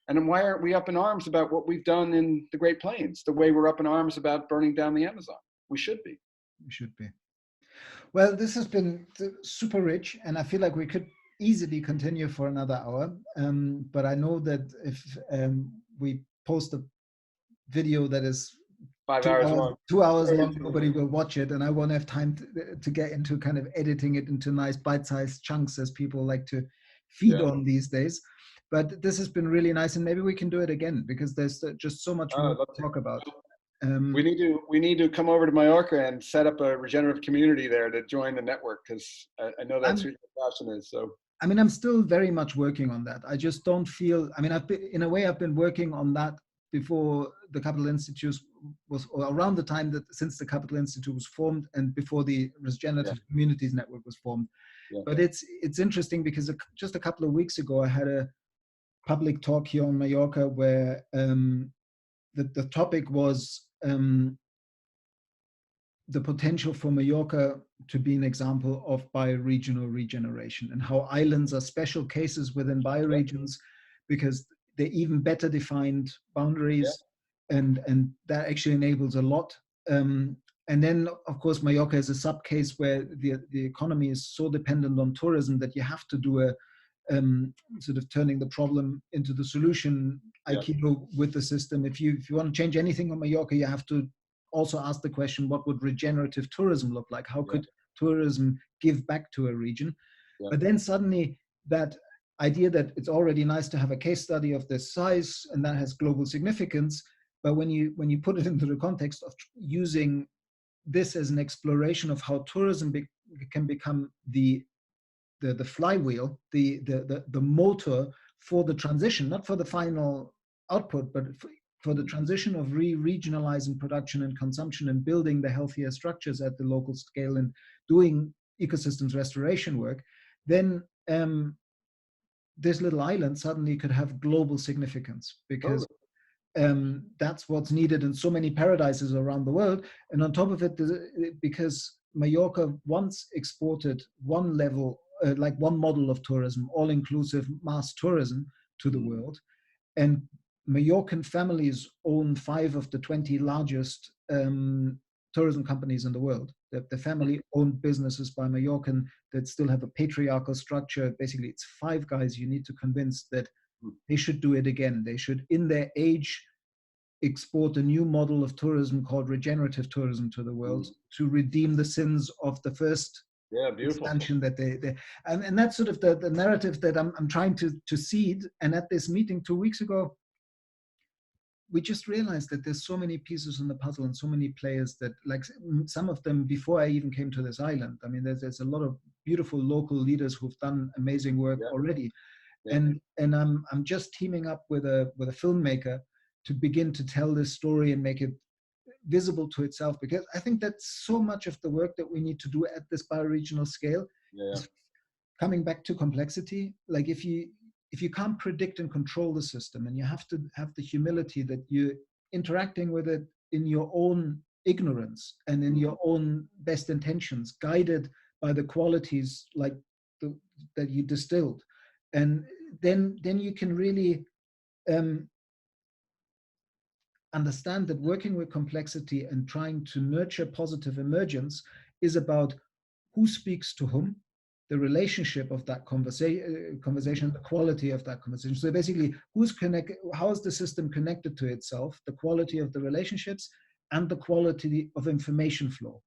And why aren't we up in arms about what we've done in the Great Plains, the way we're up in arms about burning down the Amazon? We should be. We should be. Well, this has been super rich, and I feel like we could easily continue for another hour, but I know that if we post a video that is 5 hours long. 2 hours long, nobody will watch it, and I won't have time to get into kind of editing it into nice bite-sized chunks, as people like to feed on these days. But this has been really nice, and maybe we can do it again, because there's just so much more to talk about. We need to come over to Mallorca and set up a regenerative community there to join the network, because I know that's what your passion is. So I mean, I'm still very much working on that. I just don't feel, I mean, I've been working on that before the Capital Institute was, or around the time that since the Capital Institute was formed and before the Regenerative Communities Network was formed. But it's interesting because just a couple of weeks ago, I had a public talk here on Mallorca where the topic was the potential for Mallorca to be an example of bioregional regeneration, and how islands are special cases within bioregions because they're even better defined boundaries, and that actually enables a lot. And then, of course, Mallorca is a subcase where the economy is so dependent on tourism that you have to do a sort of turning the problem into the solution aikido with the system. If you want to change anything on Mallorca, you have to also ask the question, what would regenerative tourism look like? How could tourism give back to a region? But then suddenly that idea that it's already nice to have a case study of this size and that has global significance, but when you put it into the context of using this as an exploration of how tourism can become the flywheel, the motor for the transition, not for the final output, but for the transition of regionalizing production and consumption and building the healthier structures at the local scale and doing ecosystems restoration work, then this little island suddenly could have global significance, because that's what's needed in so many paradises around the world. And on top of it, because Mallorca once exported one level, like one model of tourism, all-inclusive mass tourism to the world, and Mallorcan families own 5 of the 20 largest tourism companies in the world. The family-owned businesses by Mallorcan that still have a patriarchal structure. Basically, it's 5 guys you need to convince that they should do it again. They should, in their age, export a new model of tourism called regenerative tourism to the world to redeem the sins of the first expansion that they and that's sort of the narrative that I'm trying to seed. And at this meeting 2 weeks ago, we just realized that there's so many pieces in the puzzle and so many players that, like, some of them before I even came to this island. I mean, there's a lot of beautiful local leaders who've done amazing work already. And I'm just teaming up with a filmmaker to begin to tell this story and make it visible to itself, because I think that so much of the work that we need to do at this bioregional scale is coming back to complexity. Like, if you can't predict and control the system, and you have to have the humility that you're interacting with it in your own ignorance and in your own best intentions, guided by the qualities like that you distilled, and then you can really understand that working with complexity and trying to nurture positive emergence is about who speaks to whom, the relationship of that conversation, the quality of that conversation. So basically, who's connected, how is the system connected to itself, the quality of the relationships, and the quality of information flow.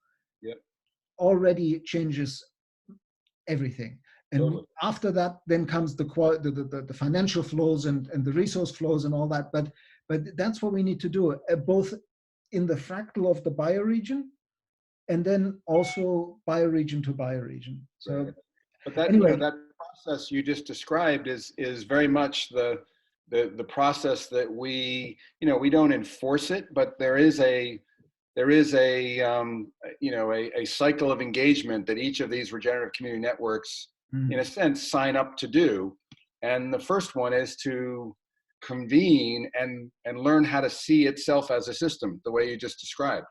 Already changes everything. And after that, then comes the financial flows and the resource flows and all that. But that's what we need to do, both in the fractal of the bioregion, and then also bioregion to bioregion. So, but that, anyway, that process you just described is very much the process that we don't enforce it, but there is a cycle of engagement that each of these regenerative community networks, in a sense, sign up to do. And the first one is to convene and learn how to see itself as a system, the way you just described.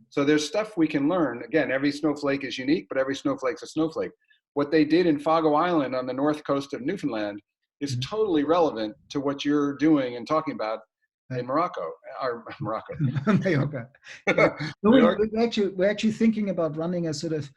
So there's stuff we can learn. Again, every snowflake is unique, but every snowflake's a snowflake. What they did in Fago Island on the north coast of Newfoundland is totally relevant to what you're doing and talking about in Morocco, or Morocco. Mallorca. We're actually thinking about running a sort of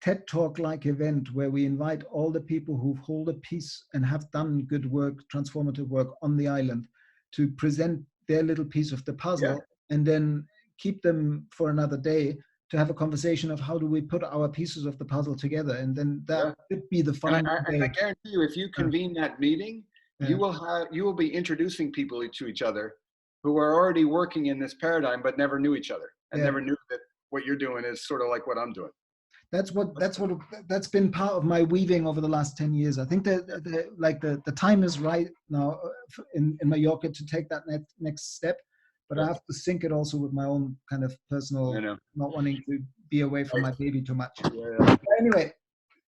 TED Talk-like event where we invite all the people who hold a piece and have done good work, transformative work on the island, to present their little piece of the puzzle, and then keep them for another day to have a conversation of how do we put our pieces of the puzzle together, and then that could be the final and I guarantee you, if you convene that meeting, you will be introducing people to each other who are already working in this paradigm but never knew each other and never knew that what you're doing is sort of like what I'm doing. That's been part of my weaving over the last 10 years. I think that the time is right now in Mallorca to take that next step, but I have to sync it also with my own kind of personal, not wanting to be away from my baby too much. But anyway,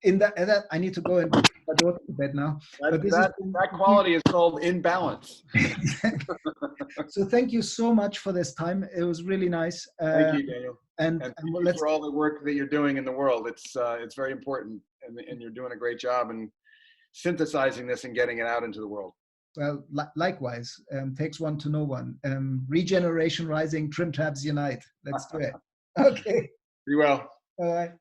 in that I need to go and put my daughter to bed now. That quality is called imbalance. So thank you so much for this time. It was really nice. Thank you, Daniel. And thank you for all the work that you're doing in the world. It's very important, and you're doing a great job in synthesizing this and getting it out into the world. Well, likewise, takes one to know one. Regeneration rising, trim tabs unite. Let's do it. Okay. Be well. All right.